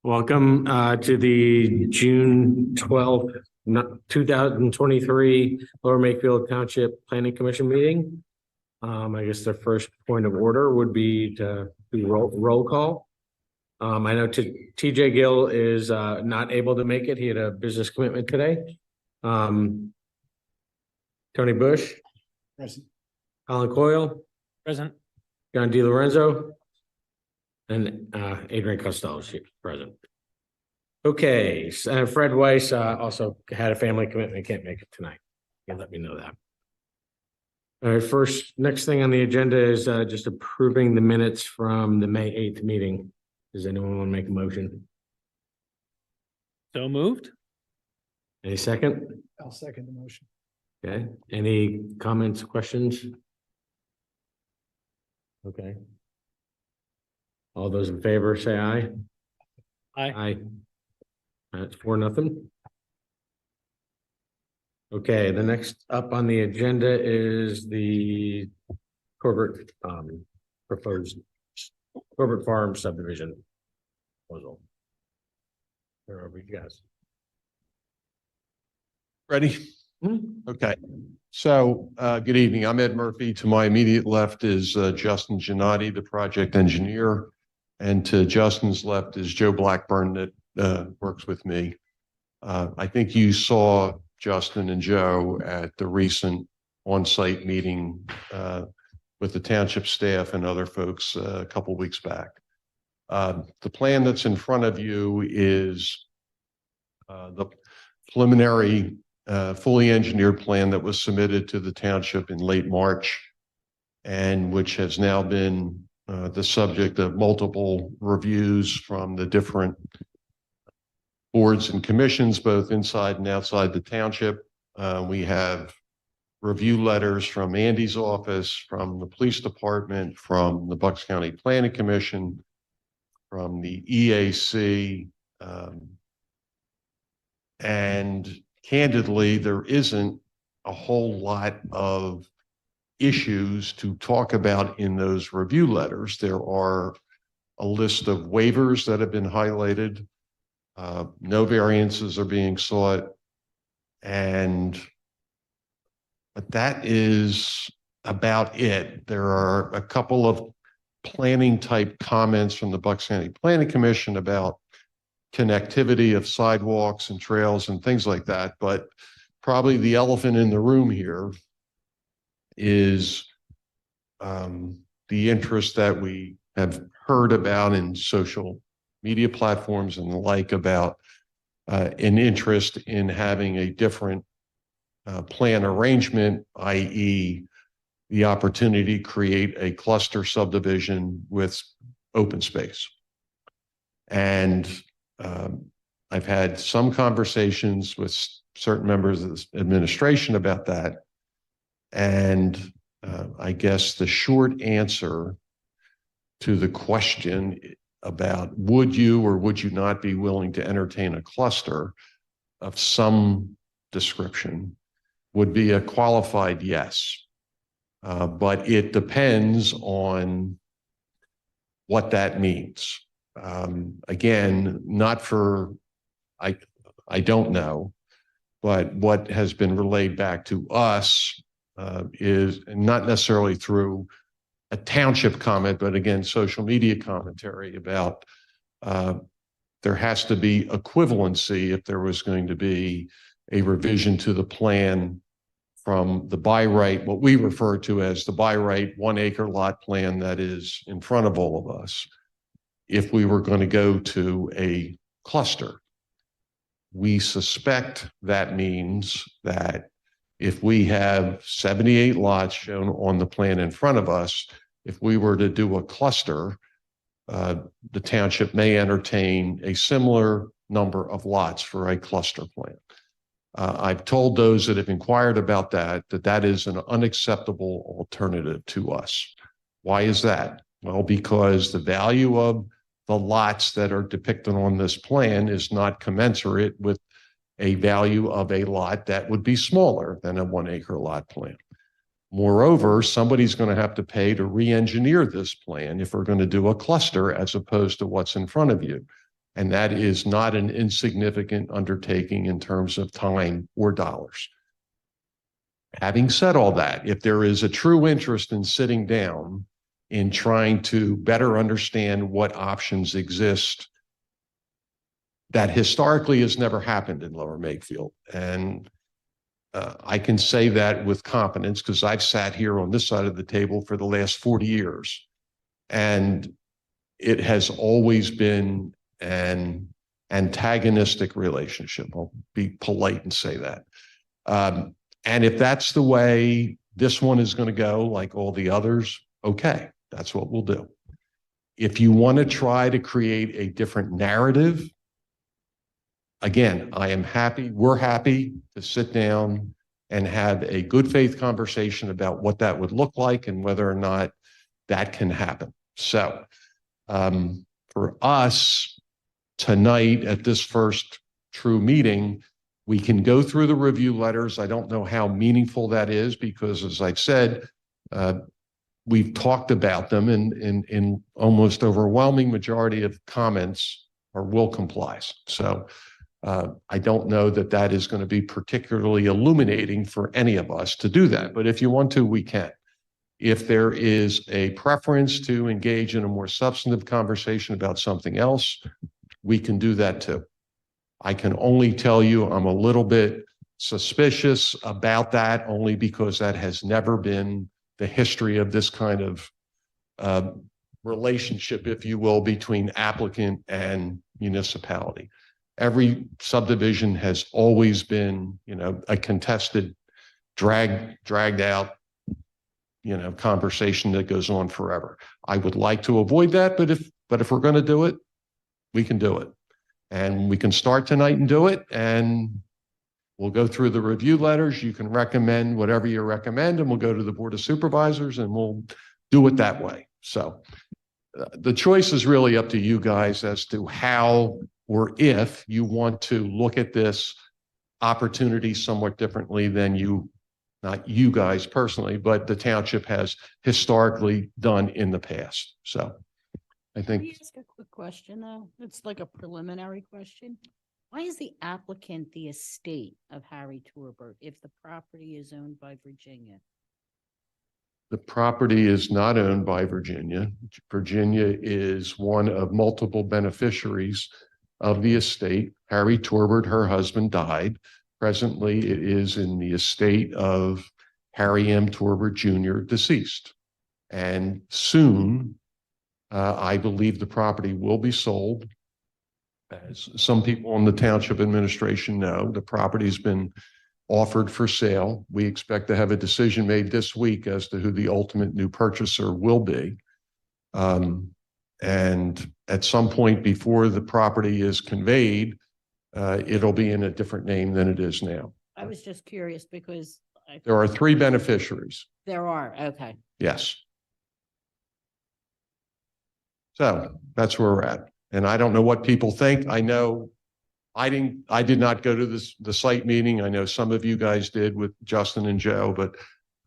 Welcome to the June 12th, 2023 Lower Makefield Township Planning Commission meeting. I guess the first point of order would be to do roll call. I know TJ Gill is not able to make it. He had a business commitment today. Tony Bush. Present. Colin Coyle. Present. John DiLorenzo. And Adrian Costello is present. Okay, Fred Weiss also had a family commitment, can't make it tonight. You let me know that. All right, next thing on the agenda is just approving the minutes from the May 8th meeting. Does anyone want to make a motion? So moved. Any second? I'll second the motion. Okay, any comments, questions? Okay. All those in favor say aye. Aye. Aye. That's 4-0. Okay, the next up on the agenda is the corporate proposed corporate farm subdivision proposal. Where are we, guys? Ready? Okay. So good evening. I'm Ed Murphy. To my immediate left is Justin Gennady, the project engineer. And to Justin's left is Joe Blackburn that works with me. I think you saw Justin and Joe at the recent on-site meeting with the township staff and other folks a couple of weeks back. The plan that's in front of you is the preliminary fully engineered plan that was submitted to the township in late March and which has now been the subject of multiple reviews from the different boards and commissions, both inside and outside the township. We have review letters from Andy's office, from the police department, from the Bucks County Planning Commission, from the EAC, and candidly, there isn't a whole lot of issues to talk about in those review letters. There are a list of waivers that have been highlighted. No variances are being sought. But that is about it. There are a couple of planning type comments from the Bucks County Planning Commission about connectivity of sidewalks and trails and things like that. But probably the elephant in the room here is the interest that we have heard about in social media platforms and the like about an interest in having a different plan arrangement, i.e. the opportunity to create a cluster subdivision with open space. And I've had some conversations with certain members of the administration about that. And I guess the short answer to the question about would you or would you not be willing to entertain a cluster of some description would be a qualified yes. But it depends on what that means. Again, not for, I don't know, but what has been relayed back to us is not necessarily through a township comment, but again, social media commentary about there has to be equivalency if there was going to be a revision to the plan from the by right, what we refer to as the by right 1 acre lot plan that is in front of all of us. If we were going to go to a cluster, we suspect that means that if we have 78 lots shown on the plan in front of us, if we were to do a cluster, the township may entertain a similar number of lots for a cluster plan. I've told those that have inquired about that that is an unacceptable alternative to us. Why is that? Well, because the value of the lots that are depicted on this plan is not commensurate with a value of a lot that would be smaller than a 1 acre lot plan. Moreover, somebody's going to have to pay to re-engineer this plan if we're going to do a cluster as opposed to what's in front of you. And that is not an insignificant undertaking in terms of time or dollars. Having said all that, if there is a true interest in sitting down in trying to better understand what options exist, that historically has never happened in Lower Makefield. And I can say that with confidence because I've sat here on this side of the table for the last 40 years. And it has always been an antagonistic relationship. I'll be polite and say that. And if that's the way this one is going to go, like all the others, okay, that's what we'll do. If you want to try to create a different narrative, again, I am happy, we're happy to sit down and have a good faith conversation about what that would look like and whether or not that can happen. So for us tonight at this first true meeting, we can go through the review letters. I don't know how meaningful that is because, as I've said, we've talked about them in almost overwhelming majority of comments are will complies. So I don't know that that is going to be particularly illuminating for any of us to do that. But if you want to, we can. If there is a preference to engage in a more substantive conversation about something else, we can do that too. I can only tell you I'm a little bit suspicious about that only because that has never been the history of this kind of relationship, if you will, between applicant and municipality. Every subdivision has always been, a contested, dragged out, conversation that goes on forever. I would like to avoid that, but if we're going to do it, we can do it. And we can start tonight and do it. And we'll go through the review letters. You can recommend whatever you recommend, and we'll go to the Board of Supervisors and we'll do it that way. So the choice is really up to you guys as to how or if you want to look at this opportunity somewhat differently than not you guys personally, but the township has historically done in the past. So I Can think. I ask a quick question though? It's like a preliminary question. Why is the applicant the estate of Harry Torbert if the property is owned by Virginia? The property is not owned by Virginia. Virginia is one of multiple beneficiaries of the estate. Harry Torbert, her husband, died. Presently, it is in the estate of Harry M. Torbert Jr., deceased. And soon, I believe the property will be sold. As some people on the township administration know, the property has been offered for sale. We expect to have a decision made this week as to who the ultimate new purchaser will be. And at some point before the property is conveyed, it'll be in a different name than it is now. I was just curious because There are 3 beneficiaries. there are, okay. Yes. So that's where we're at. And I don't know what people think. I know I did not go to the site meeting. I know some of you guys did with Justin and Joe, but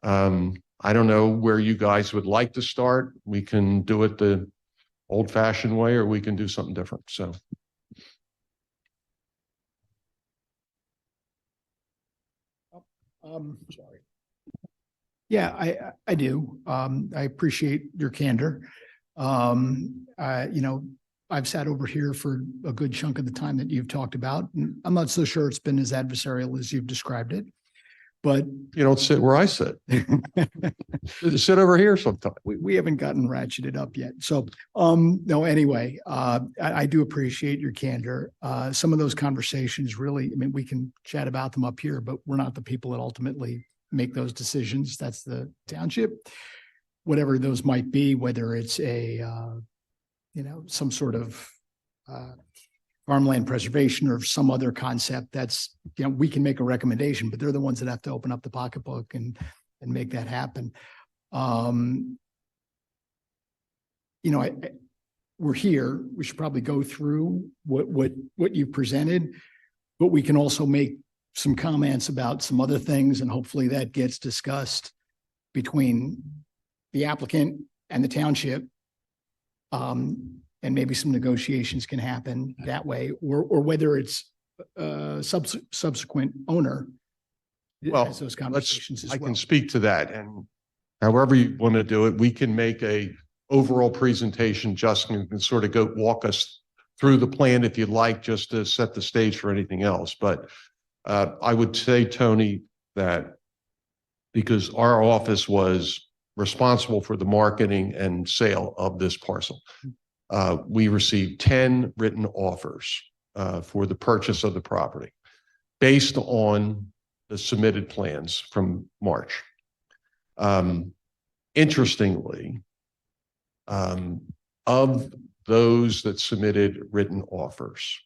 I don't know where you guys would like to start. We can do it the old fashioned way, or we can do something different. So. Sorry. Yeah, I do. I appreciate your candor. I've sat over here for a good chunk of the time that you've talked about. And I'm not so sure it's been as adversarial as you've described it, but You don't sit where I sit. Sit over here sometime. we haven't gotten ratcheted up yet. So, no, anyway, I do appreciate your candor. Some of those conversations really, we can chat about them up here, but we're not the people that ultimately make those decisions. That's the township, whatever those might be, whether it's some sort of farmland preservation or some other concept that's, we can make a recommendation, but they're the ones that have to open up the pocketbook and make that happen. We're here, we should probably go through what you've presented, but we can also make some comments about some other things, and hopefully that gets discussed between the applicant and the township. and maybe some negotiations can happen that way, or whether it's subsequent owner Well, has those conversations as I well. can speak to that, and however you want to do it, we can make a overall presentation. Justin can sort of go walk us through the plan if you'd like, just to set the stage for anything else. But I would say, Tony, that because our office was responsible for the marketing and sale of this parcel, we received 10 written offers for the purchase of the property based on the submitted plans from March. Interestingly, of those that submitted written offers,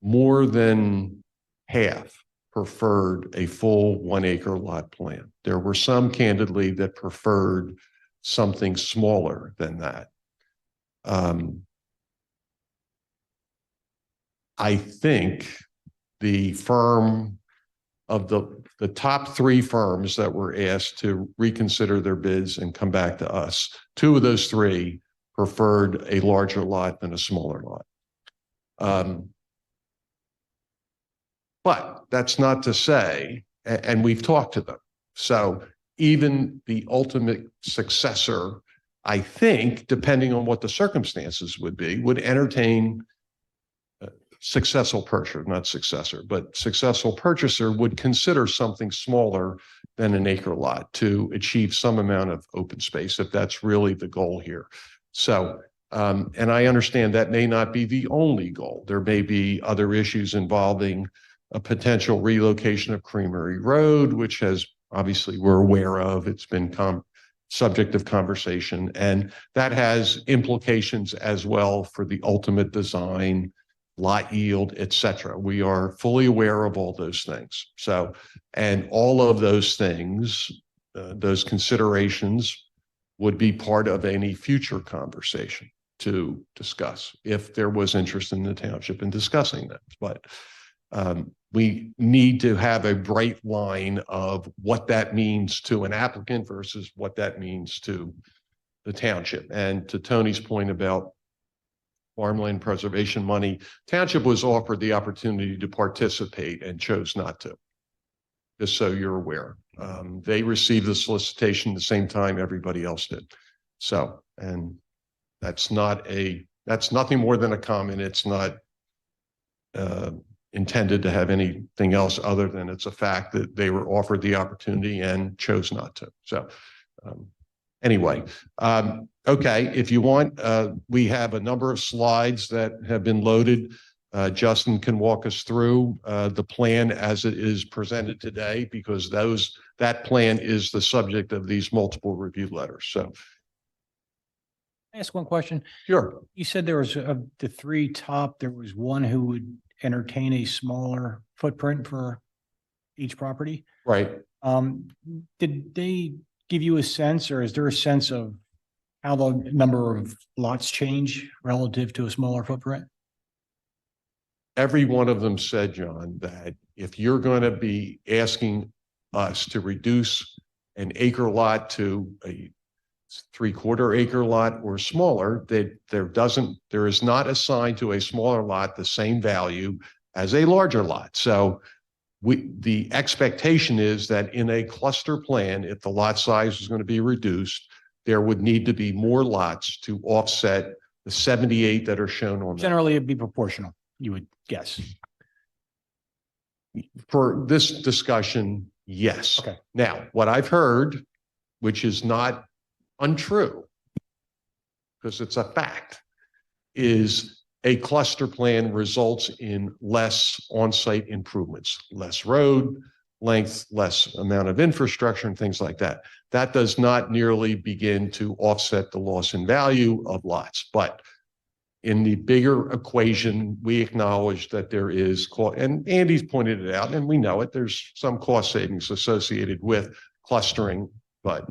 more than half preferred a full 1 acre lot plan. There were some, candidly, that preferred something smaller than that. I think the firm of the top 3 firms that were asked to reconsider their bids and come back to us, 2 of those 3 preferred a larger lot than a smaller lot. But that's not to say, and we've talked to them. So even the ultimate successor, I think, depending on what the circumstances would be, would entertain successful purchaser, not successor, but successful purchaser would consider something smaller than an acre lot to achieve some amount of open space, if that's really the goal here. So, and I understand that may not be the only goal. There may be other issues involving a potential relocation of Creamery Road, which has obviously we're aware of. It's been subject of conversation, and that has implications as well for the ultimate design, lot yield, et cetera. We are fully aware of all those things. So, and all of those things, those considerations would be part of any future conversation to discuss if there was interest in the township in discussing that. But we need to have a bright line of what that means to an applicant versus what that means to the township. And to Tony's point about farmland preservation money, township was offered the opportunity to participate and chose not to, just so you're aware. They received the solicitation the same time everybody else did. So, and that's nothing more than a comment. It's not intended to have anything else other than it's a fact that they were offered the opportunity and chose not to. So anyway, okay, if you want, we have a number of slides that have been loaded. Justin can walk us through the plan as it is presented today, because that plan is the subject of these multiple review letters. So Can I ask one question? sure. You said there was of the 3 top, there was one who would entertain a smaller footprint for each property. Right. Did they give you a sense, or is there a sense of how the number of lots change relative to a smaller footprint? Every one of them said, John, that if you're going to be asking us to reduce an acre lot to a 3/4 acre lot or smaller, that there is not assigned to a smaller lot the same value as a larger lot. So the expectation is that in a cluster plan, if the lot size is going to be reduced, there would need to be more lots to offset the 78 that are shown on that. Generally, it'd be proportional, you would guess. For this discussion, yes. Okay. Now, what I've heard, which is not untrue, because it's a fact, is a cluster plan results in less on-site improvements, less road length, less amount of infrastructure and things like that. That does not nearly begin to offset the loss in value of lots. But in the bigger equation, we acknowledge that there is, and Andy's pointed it out, and we know it, there's some cost savings associated with clustering, but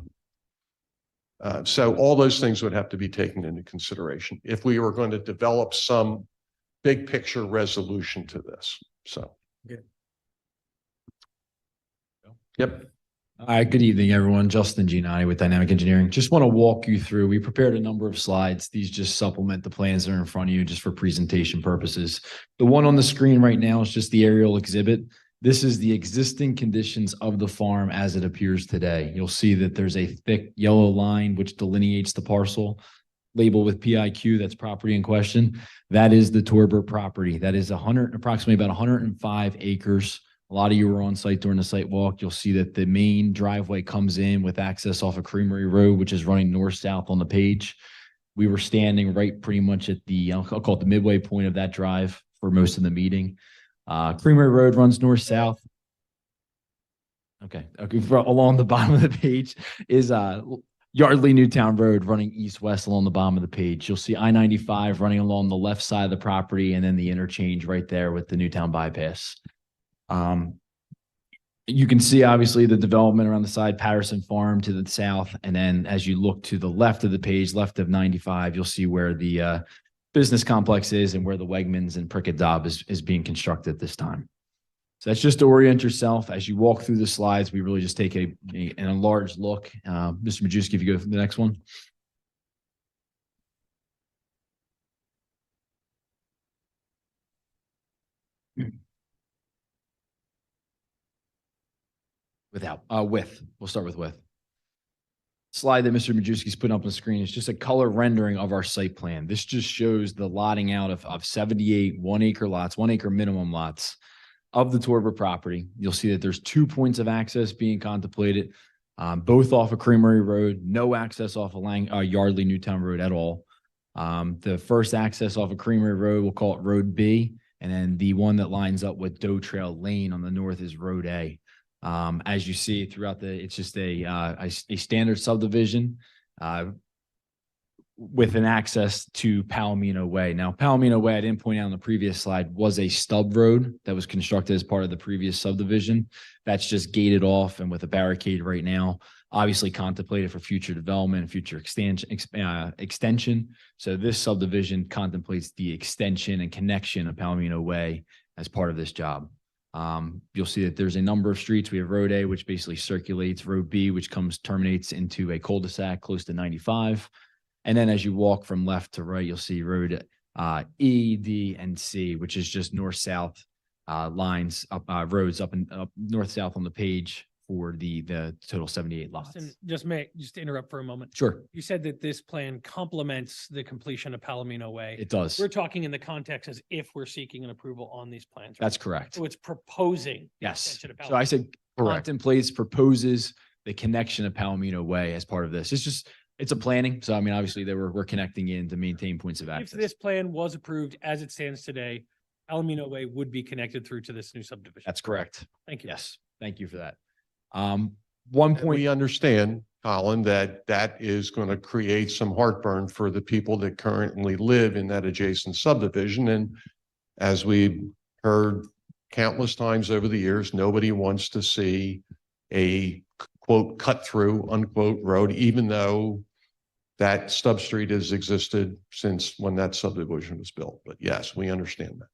so all those things would have to be taken into consideration if we were going to develop some big picture resolution to this. So, Good. Yep. Hi, good evening, everyone. Justin Giannotti with Dynamic Engineering. Just want to walk you through. We prepared a number of slides. These just supplement the plans that are in front of you just for presentation purposes. The one on the screen right now is just the aerial exhibit. This is the existing conditions of the farm as it appears today. You'll see that there's a thick yellow line which delineates the parcel, labeled with PIQ, that's property in question. That is the Torbert property. That is approximately about 105 acres. A lot of you were on site during the site walk. You'll see that the main driveway comes in with access off of Creamery Road, which is running north-south on the page. We were standing right pretty much at the, I'll call it the midway point of that drive for most of the meeting. Creamery Road runs north-south. Okay, along the bottom of the page is Yardley Newtown Road running east-west along the bottom of the page. You'll see I-95 running along the left side of the property and then the interchange right there with the Newtown bypass. You can see obviously the development around the side, Patterson Farm to the south. And then as you look to the left of the page, left of 95, you'll see where the business complex is and where the Wegmans and Prickett Dobb is being constructed at this time. So that's just to orient yourself. As you walk through the slides, we really just take an enlarged look. Mr. Majewski, if you go to the next one. We'll start with with. Slide that Mr. Majewski's putting up on the screen is just a color rendering of our site plan. This just shows the lotting out of 78 1-acre lots, 1-acre minimum lots of the Torbert property. You'll see that there's 2 points of access being contemplated, both off of Creamery Road, no access off of Yardley Newtown Road at all. The first access off of Creamery Road, we'll call it Road B, and then the one that lines up with Doe Trail Lane on the north is Road A. As you see throughout it's just a standard subdivision with an access to Palomino Way. Now, Palomino Way, I didn't point out on the previous slide, was a stub road that was constructed as part of the previous subdivision. That's just gated off and with a barricade right now, obviously contemplated for future development and future extension. So this subdivision contemplates the extension and connection of Palomino Way as part of this job. You'll see that there's a number of streets. We have Road A, which basically circulates, Road B, which terminates into a cul-de-sac close to 95. And then as you walk from left to right, you'll see Road E, D, and C, which is just north-south lines, roads up north-south on the page for the total 78 lots. Just to interrupt for a moment. Sure. You said that this plan complements the completion of Palomino Way. It does. We're talking in the context as if we're seeking an approval on these plans. Right? That's correct. So it's proposing. Yes. extension of So I said Correct. contemplates, proposes the connection of Palomino Way as part of this. It's a planning. So, I mean, obviously we're connecting in to maintain points of If access. this plan was approved as it stands today, Palomino Way would be connected through to this new subdivision. That's correct. Thank you. Yes. Thank you for that. And One point. we understand, Colin, that is going to create some heartburn for the people that currently live in that adjacent subdivision. And as we heard countless times over the years, nobody wants to see a quote cut through unquote road, even though that stub street has existed since when that subdivision was built. But yes, we understand that.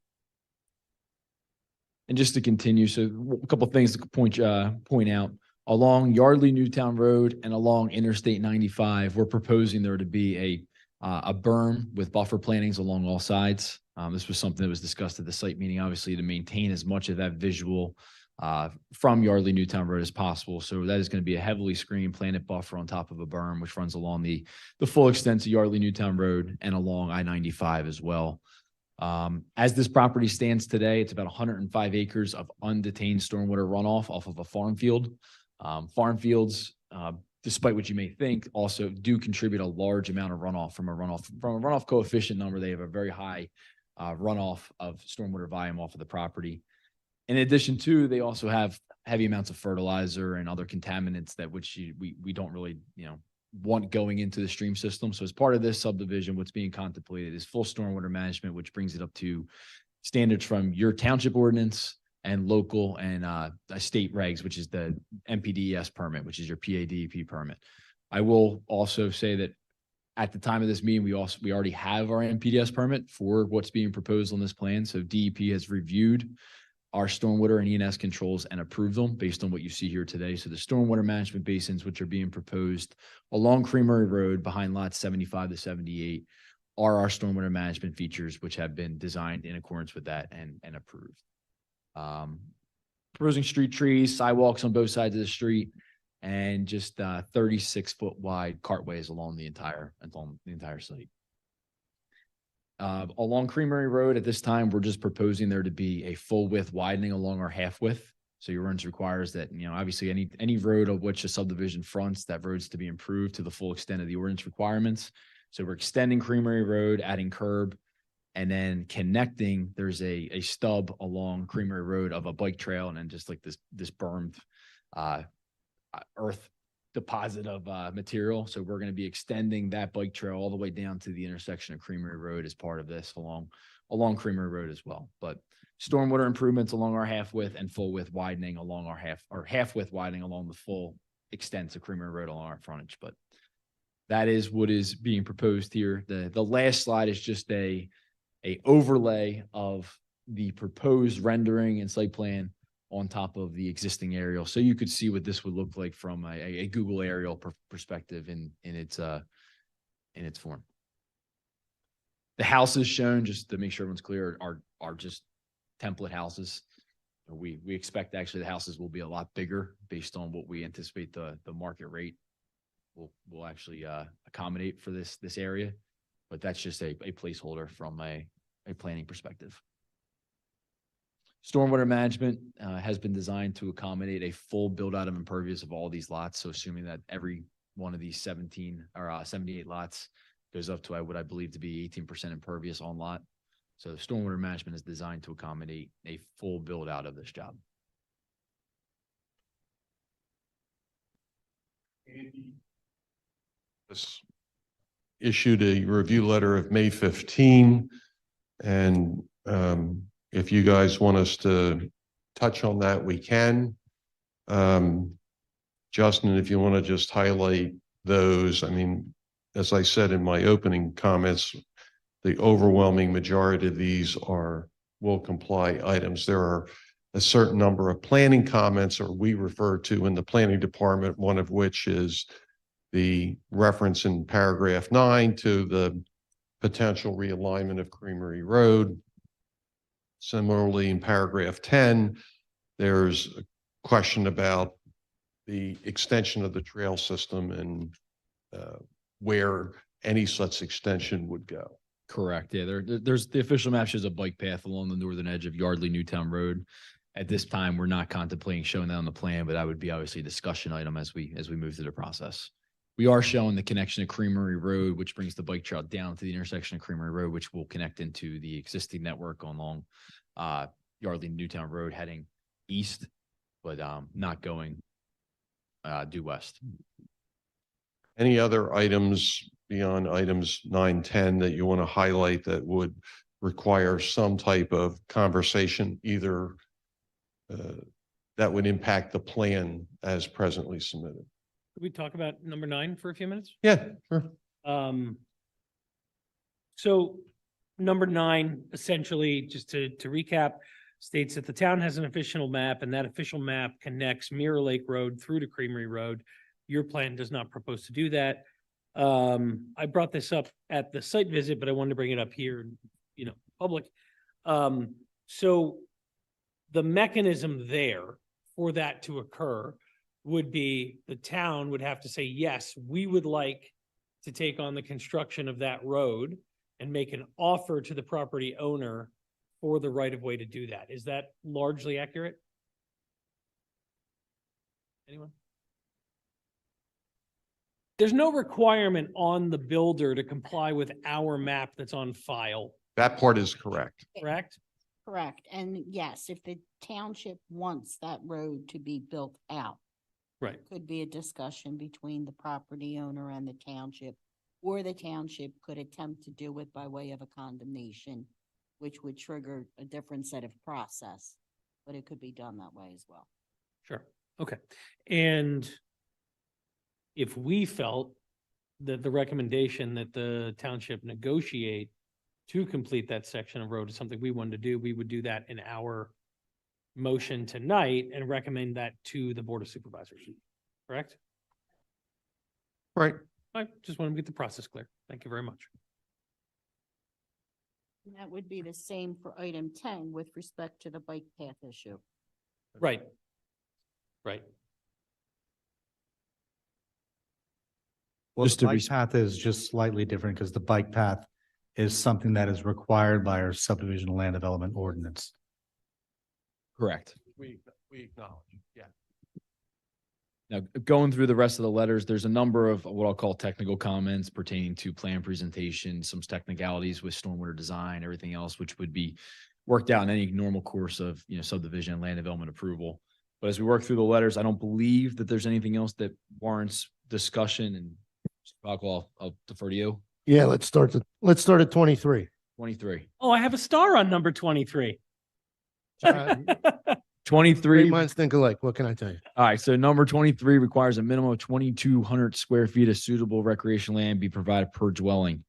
And just to continue, so a couple of things to point out. Along Yardley Newtown Road and along Interstate 95, we're proposing there to be a berm with buffer plantings along all sides. This was something that was discussed at the site meeting, obviously, to maintain as much of that visual from Yardley Newtown Road as possible. So that is going to be a heavily screened planted buffer on top of a berm, which runs along the full extent of Yardley Newtown Road and along I-95 as well. As this property stands today, it's about 105 acres of undetained stormwater runoff off of a farm field. Farm fields, despite what you may think, also do contribute a large amount of runoff from a runoff coefficient number. They have a very high runoff of stormwater volume off of the property. In addition to, they also have heavy amounts of fertilizer and other contaminants that we don't really, want going into the stream system. So as part of this subdivision, what's being contemplated is full stormwater management, which brings it up to standards from your township ordinance and local and state regs, which is the MPDES permit, which is your PADEP permit. I will also say that at the time of this meeting, we already have our MPDES permit for what's being proposed on this plan. So DEP has reviewed our stormwater and ENS controls and approve them based on what you see here today. So the stormwater management basins, which are being proposed along Creamery Road behind lots 75 to 78, are our stormwater management features, which have been designed in accordance with that and approved. Proposing street trees, sidewalks on both sides of the street, and just 36-foot wide cartways along the entire site. Along Creamery Road at this time, we're just proposing there to be a full width widening along our half width. So your ordinance requires that, obviously any road of which a subdivision fronts, that road's to be improved to the full extent of the ordinance requirements. So we're extending Creamery Road, adding curb, and then connecting, there's a stub along Creamery Road of a bike trail, and then just like this bermed earth deposit of material. So we're going to be extending that bike trail all the way down to the intersection of Creamery Road as part of this along Creamery Road as well. But stormwater improvements along our half width and full width widening along our half width widening along the full extent of Creamery Road along our frontage. But that is what is being proposed here. The last slide is just a overlay of the proposed rendering and site plan on top of the existing aerial. So you could see what this would look like from a Google aerial perspective in its form. The houses shown, just to make sure everyone's clear, are just template houses. We expect actually the houses will be a lot bigger based on what we anticipate the market rate will actually accommodate for this area, but that's just a placeholder from a planning perspective. Stormwater management has been designed to accommodate a full build out of impervious of all these lots. So assuming that every one of these 17 or 78 lots goes up to what I believe to be 18% impervious on lot. So stormwater management is designed to accommodate a full build out of this job. This issued a review letter of May 15, and if you guys want us to touch on that, we can. Justin, if you want to just highlight those, I mean, as I said in my opening comments, the overwhelming majority of these will comply items. There are a certain number of planning comments, or we refer to in the planning department, one of which is the reference in paragraph 9 to the potential realignment of Creamery Road. Similarly, in paragraph 10, there's a question about the extension of the trail system and where any such extension would go. Correct. Yeah, there's the official map shows a bike path along the northern edge of Yardley Newtown Road. At this time, we're not contemplating showing that on the plan, but that would be obviously a discussion item as we move through the process. We are showing the connection to Creamery Road, which brings the bike trail down to the intersection of Creamery Road, which will connect into the existing network along Yardley Newtown Road heading east, but not going due west. Any other items beyond items 9, 10 that you want to highlight that would require some type of conversation, either that would impact the plan as presently submitted? Could we talk about number 9 for a few minutes? Yeah, sure. So number 9, essentially, just to recap, states that the town has an official map, and that official map connects Mirror Lake Road through to Creamery Road. Your plan does not propose to do that. I brought this up at the site visit, but I wanted to bring it up here, public. So the mechanism there for that to occur would be the town would have to say, yes, we would like to take on the construction of that road and make an offer to the property owner for the right of way to do that. Is that largely accurate? Anyone? There's no requirement on the builder to comply with our map that's on file, That part is correct. correct? Correct. And yes, if the township wants that road to be built out, Right. could be a discussion between the property owner and the township, or the township could attempt to do it by way of a condemnation, which would trigger a different set of process, but it could be done that way as well. Sure. Okay. And if we felt that the recommendation that the township negotiate to complete that section of road is something we wanted to do, we would do that in our motion tonight and recommend that to the Board of Supervisors, correct? Right. I just want to get the process clear. Thank you very much. That would be the same for item 10 with respect to the bike path issue. Right. Right. Well, Just the to bike res- path is just slightly different because the bike path is something that is required by our subdivision land development ordinance. Correct. We acknowledge, yeah. Now, going through the rest of the letters, there's a number of what I'll call technical comments pertaining to plan presentation, some technicalities with stormwater design, everything else, which would be worked out in any normal course of, subdivision and land development approval. But as we work through the letters, I don't believe that there's anything else that warrants discussion, and I'll defer to you. Yeah, let's start at 23. 23. Oh, I have a star on number 23. Great 23. minds think alike. What can I tell you? All right, so number 23 requires a minimum of 2,200 square feet of suitable recreational land be provided per dwelling.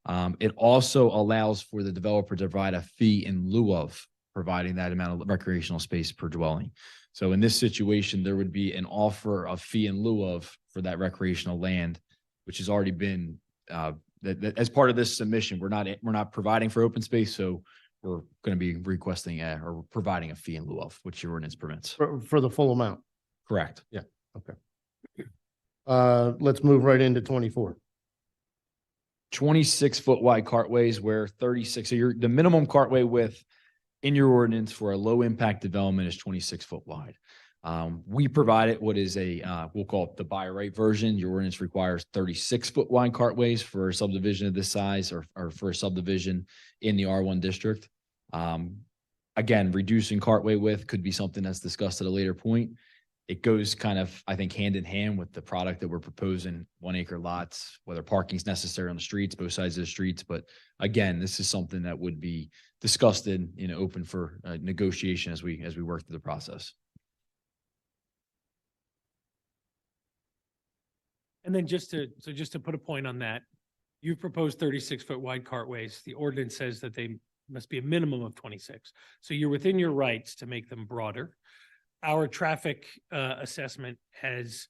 It also allows for the developer to provide a fee in lieu of providing that amount of recreational space per dwelling. So in this situation, there would be an offer of fee in lieu of for that recreational land, which has already been that as part of this submission. We're not providing for open space, so we're going to be requesting or providing a fee in lieu of, which your ordinance permits. For the full amount. Correct. Let's move right into 24. 26-foot wide cartways where 36, so the minimum cartway width in your ordinance for a low impact development is 26 foot wide. We provided what is we'll call it the by right version. Your ordinance requires 36-foot wide cartways for a subdivision of this size or for a subdivision in the R1 district. Again, reducing cartway width could be something that's discussed at a later point. It goes kind of, I think, hand in hand with the product that we're proposing, 1 acre lots, whether parking is necessary on the streets, both sides of the streets. But again, this is something that would be discussed in, open for negotiation as we work through the process. And then just to put a point on that, you've proposed 36-foot wide cartways. The ordinance says that they must be a minimum of 26. So you're within your rights to make them broader. Our traffic assessment has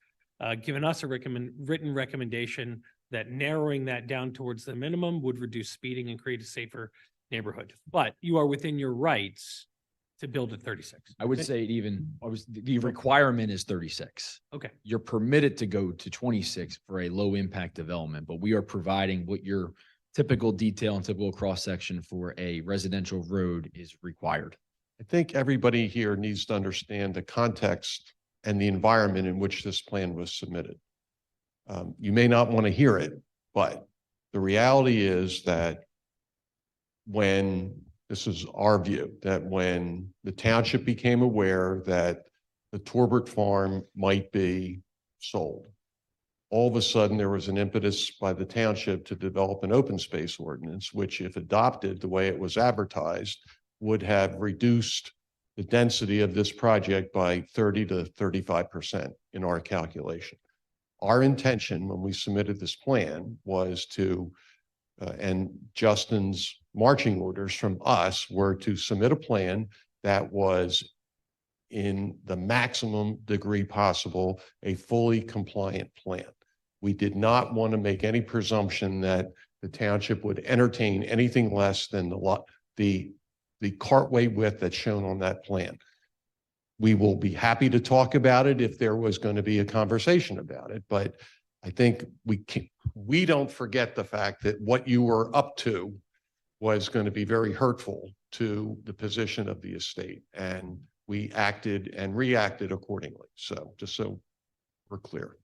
given us a written recommendation that narrowing that down towards the minimum would reduce speeding and create a safer neighborhood. But you are within your rights to build at 36. I would say the requirement is 36. Okay. You're permitted to go to 26 for a low impact development, but we are providing what your typical detail and typical cross section for a residential road is required. I think everybody here needs to understand the context and the environment in which this plan was submitted. You may not want to hear it, but the reality is that this is our view, that when the township became aware that the Torbert farm might be sold, all of a sudden there was an impetus by the township to develop an open space ordinance, which if adopted the way it was advertised, would have reduced the density of this project by 30 to 35% in our calculation. Our intention when we submitted this plan was to, and Justin's marching orders from us were to submit a plan that was in the maximum degree possible, a fully compliant plan. We did not want to make any presumption that the township would entertain anything less than the cartway width that's shown on that plan. We will be happy to talk about it if there was going to be a conversation about it, but I think we don't forget the fact that what you were up to was going to be very hurtful to the position of the estate, and we acted and reacted accordingly. So just so we're clear.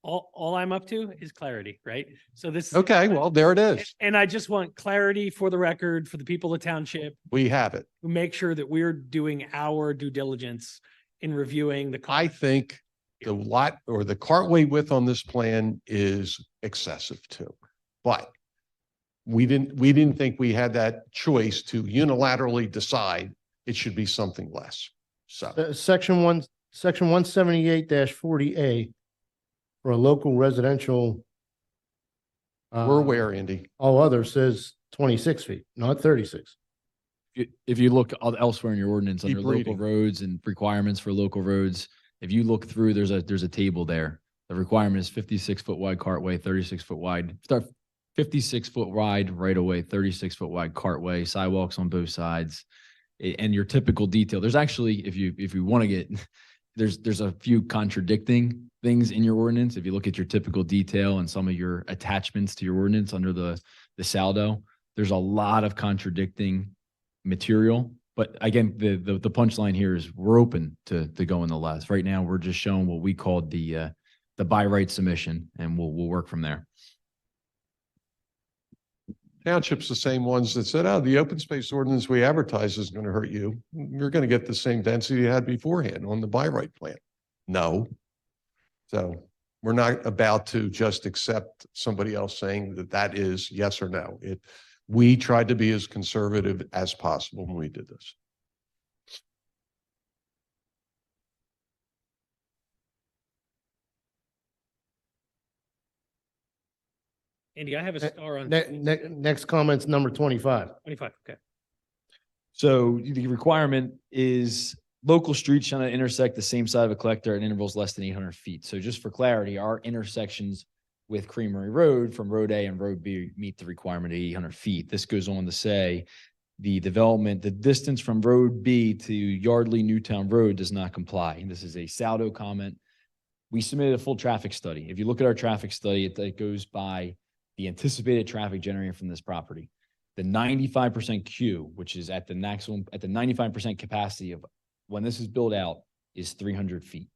All I'm up to is clarity, right? So this. Okay, well, there it is. And I just want clarity for the record, for the people of the township, We have it. to make sure that we're doing our due diligence in reviewing the. I think the lot or the cartway width on this plan is excessive too. But we didn't think we had that choice to unilaterally decide it should be something less. So Section 178-40A for a local residential. we're aware, Andy. All other says 26 feet, not 36. If you look elsewhere in your ordinance under Keep local reading. roads and requirements for local roads, if you look through, there's a table there. The requirement is 56-foot wide cartway, 36-foot wide, 56-foot wide right away, 36-foot wide cartway, sidewalks on both sides. And your typical detail. There's actually, if you want to get, there's a few contradicting things in your ordinance. If you look at your typical detail and some of your attachments to your ordinance under the saldo, there's a lot of contradicting material. But again, the punchline here is we're open to go in the less. Right now, we're just showing what we called the by right submission, and we'll work from there. Townships, the same ones that said, oh, the open space ordinance we advertise is going to hurt you. You're going to get the same density you had beforehand on the by right plan. No. So we're not about to just accept somebody else saying that that is yes or no. We tried to be as conservative as possible when we did this. Andy, I have a star on Next comment's number 25. 25. Okay. So the requirement is local streets shall not intersect the same side of a collector at intervals less than 800 feet. So just for clarity, our intersections with Creamery Road from Road A and Road B meet the requirement of 800 feet. This goes on to say the distance from Road B to Yardley Newtown Road does not comply. And this is a Saldo comment. We submitted a full traffic study. If you look at our traffic study, it goes by the anticipated traffic generated from this property. The 95% queue, which is at the maximum, at the 95% capacity of when this is built out, is 300 feet.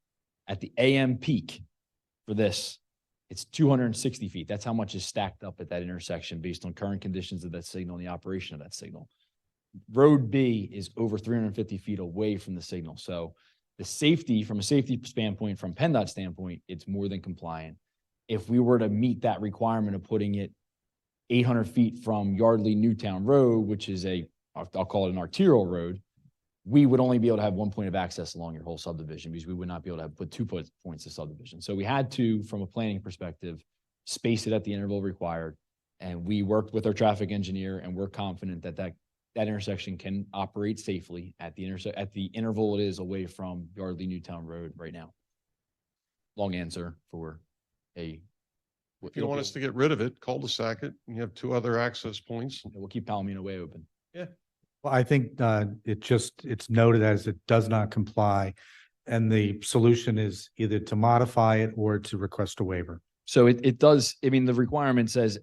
At the AM peak for this, it's 260 feet. That's how much is stacked up at that intersection based on current conditions of that signal and the operation of that signal. Road B is over 350 feet away from the signal. So the safety, from a safety standpoint, from PennDOT standpoint, it's more than compliant. If we were to meet that requirement of putting it 800 feet from Yardley Newtown Road, which is I'll call it an arterial road, we would only be able to have one point of access along your whole subdivision because we would not be able to put 2 points of subdivision. So we had to, from a planning perspective, space it at the interval required. And we worked with our traffic engineer, and we're confident that that intersection can operate safely at the interval it is away from Yardley Newtown Road right now. Long answer for a. If you want us to get rid of it, cul-de-sac it, and you have 2 other access points. We'll keep Palomino Way open. Yeah. Well, I think it's noted as it does not comply. And the solution is either to modify it or to request a waiver. So it does, I mean, the requirement says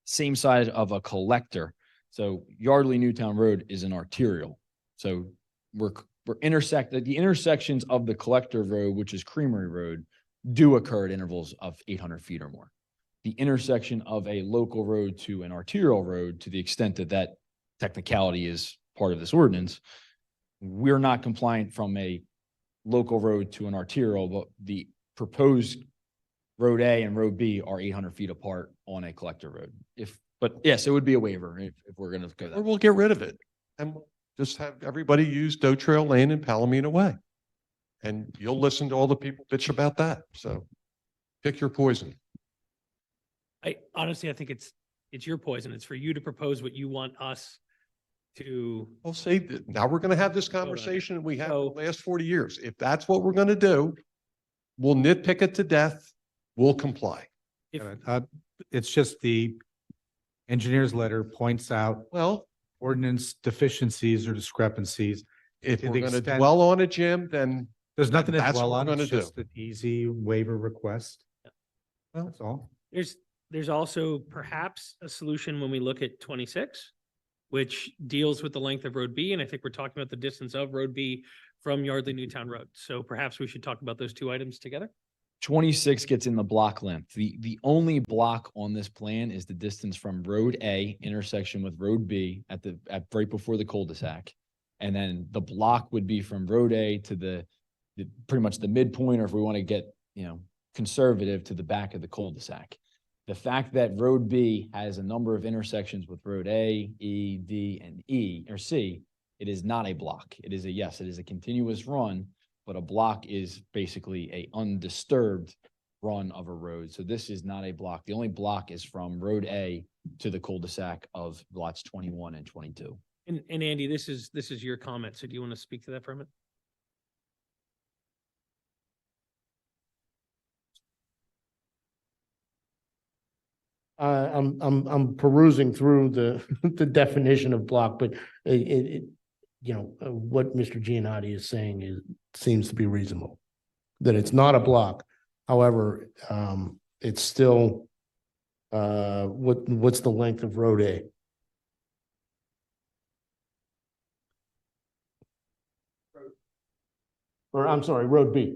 same side of a collector. So Yardley Newtown Road is an arterial. So the intersections of the collector road, which is Creamery Road, do occur at intervals of 800 feet or more. The intersection of a local road to an arterial road, to the extent that that technicality is part of this ordinance, we're not compliant from a local road to an arterial, but the proposed Road A and Road B are 800 feet apart on a collector road. But yes, it would be a waiver if we're going to go that. Or we'll get rid of it and just have everybody use Doe Trail Lane and Palomino Way. And you'll listen to all the people bitch about that. So pick your poison. I honestly think it's your poison. It's for you to propose what you want us to. We'll see. Now we're going to have this conversation we had the last 40 years. If that's what we're going to do, we'll nitpick it to death. We'll comply. It's just the engineer's letter points out Well, ordinance deficiencies or discrepancies. if To we're the going to extent- dwell on it, Jim, then There's nothing to That's dwell what on. we're It's gonna just an easy waiver request. Well, that's all. There's also perhaps a solution when we look at 26, which deals with the length of Road B. And I think we're talking about the distance of Road B from Yardley Newtown Road. So perhaps we should talk about those 2 items together. 26 gets in the block length. The only block on this plan is the distance from Road A intersection with Road B at right before the cul-de-sac. And then the block would be from Road A to the pretty much the midpoint, or if we want to get, conservative, to the back of the cul-de-sac. The fact that Road B has a number of intersections with Road A, E, D, and E or C, it is not a block. It is a continuous run, but a block is basically a undisturbed run of a road. So this is not a block. The only block is from Road A to the cul-de-sac of lots 21 and 22. And Andy, this is your comment. So do you want to speak to that for a minute? I'm perusing through the, the definition of block, but what Mr. Giannotti is saying seems to be reasonable. That it's not a block. However, it's still, what's the length of road A? Or I'm sorry, road B.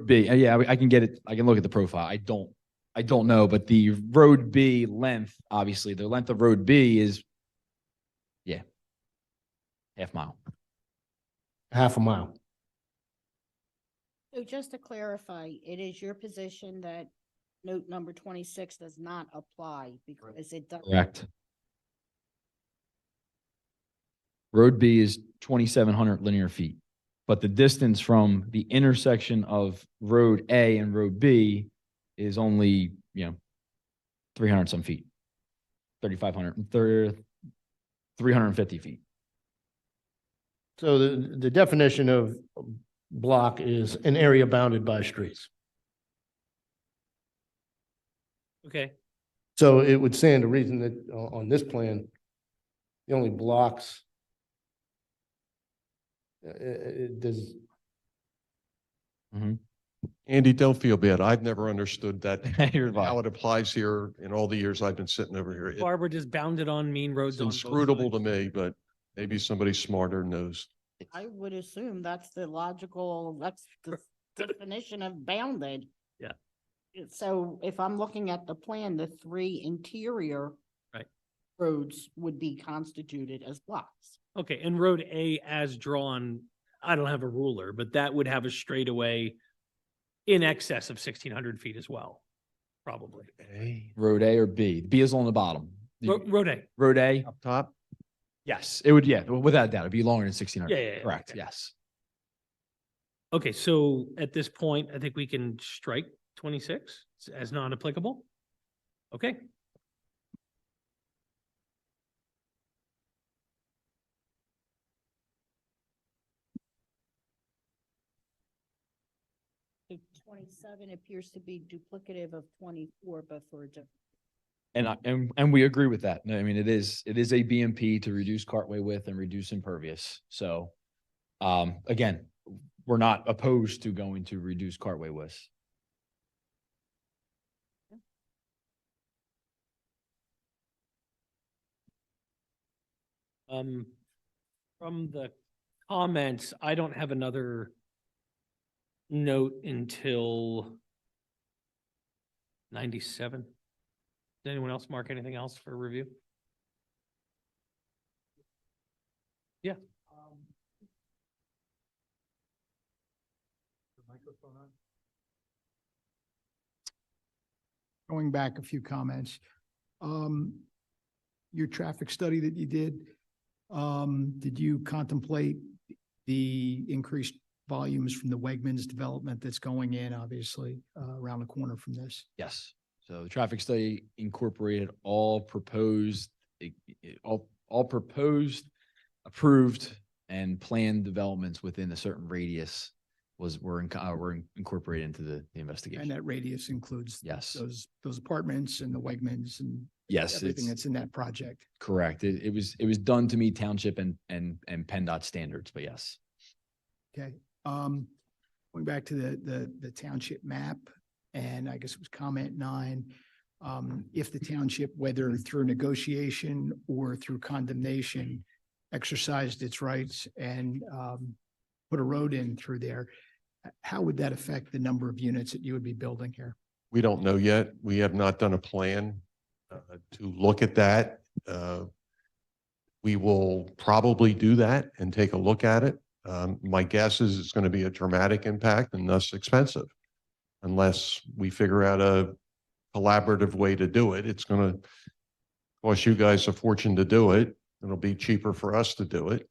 B, yeah, I can get it. I can look at the profile. I don't know, but the road B length, obviously, the length of road B is, yeah, half mile. Half a mile. So just to clarify, it is your position that note number 26 does not apply because it does. Correct. Road B is 2,700 linear feet, but the distance from the intersection of road A and road B is only, 300 some feet, 3,500, 350 feet. So the definition of block is an area bounded by streets. Okay. So it would stand to reason that on this plan, the only blocks does. Andy, don't feel bad. I've never understood that, You're how fine. it applies here in all the years I've been sitting over here. Barbara just bounded on mean roads. It's on both inscrutable to sides. me, but maybe somebody smarter knows. I would assume that's the logical, that's the definition of bounded. Yeah. So if I'm looking at the plan, the three interior Right. roads would be constituted as blocks. Okay, and road A as drawn, I don't have a ruler, but that would have a straightaway in excess of 1,600 feet as well, probably. Road A or B? B is on the bottom. Road A. Road A, Up top, yes, it would, yeah, without a doubt, it'd be longer than 1,600. Yeah, yeah, yeah, Correct, okay. yes. Okay, so at this point, I think we can strike 26 as non-applicable. Okay. So 27 appears to be duplicative of 24, but for a different. And we agree with that. I mean, it is a BMP to reduce cartway width and reduce impervious. So, again, we're not opposed to going to reduce cartway width. From the comments, I don't have another note until 97. Did anyone else mark anything else for review? Yeah. Going back a few comments. Your traffic study that you did you contemplate the increased volumes from the Wegmans development that's going in, obviously, around the corner from this? Yes. So the traffic study incorporated all proposed, all proposed, approved and planned developments within a certain radius were incorporated into the investigation. And that radius includes Yes. those apartments and the Wegmans and Yes, everything it's that's in that project. correct. It was done to meet township and PennDOT standards, but yes. Okay, going back to the township map, and I guess it was comment 9. If the township, whether through negotiation or through condemnation, exercised its rights and put a road in through there, how would that affect the number of units that you would be building here? we don't know yet. We have not done a plan to look at that. We will probably do that and take a look at it. My guess is it's going to be a dramatic impact and thus expensive. Unless we figure out a collaborative way to do it, it's going to cost you guys a fortune to do it. It'll be cheaper for us to do it.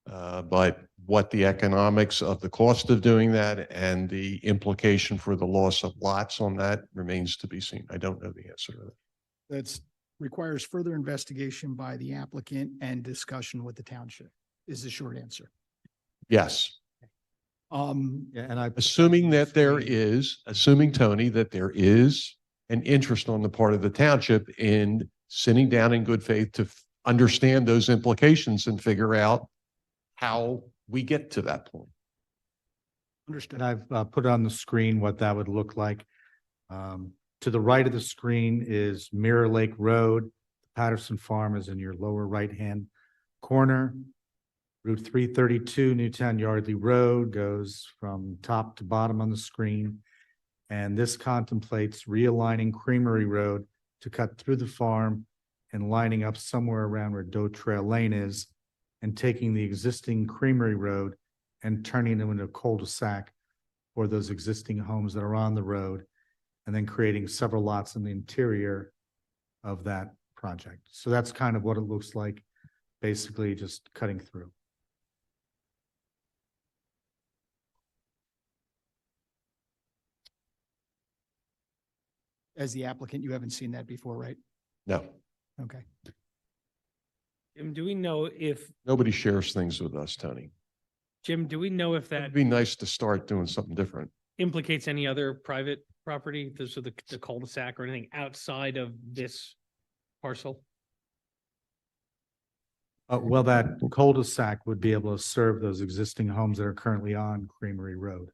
But what the economics of the cost of doing that and the implication for the loss of lots on that remains to be seen. I don't know the answer to that. requires further investigation by the applicant and discussion with the township, is the short answer. Yes, Yeah, and I. assuming Tony, that there is an interest on the part of the township in sitting down in good faith to understand those implications and figure out how we get to that point. Understood. And I've put on the screen what that would look like. To the right of the screen is Mirror Lake Road. Patterson Farm is in your lower right-hand corner. Route 332 Newtown Yardley Road goes from top to bottom on the screen. And this contemplates realigning Creamery Road to cut through the farm and lining up somewhere around where Doe Trail Lane is, and taking the existing Creamery Road and turning them into a cul-de-sac for those existing homes that are on the road, and then creating several lots in the interior of that project. So that's kind of what it looks like, basically just cutting through. As the applicant, you haven't seen that before, right? No, Okay. Jim, do we know if, nobody shares things with us, Tony. Jim, do we know if that It'd be nice to start doing something different. implicates any other private property, so the cul-de-sac or anything outside of this parcel? Well, that cul-de-sac would be able to serve those existing homes that are currently on Creamery Road.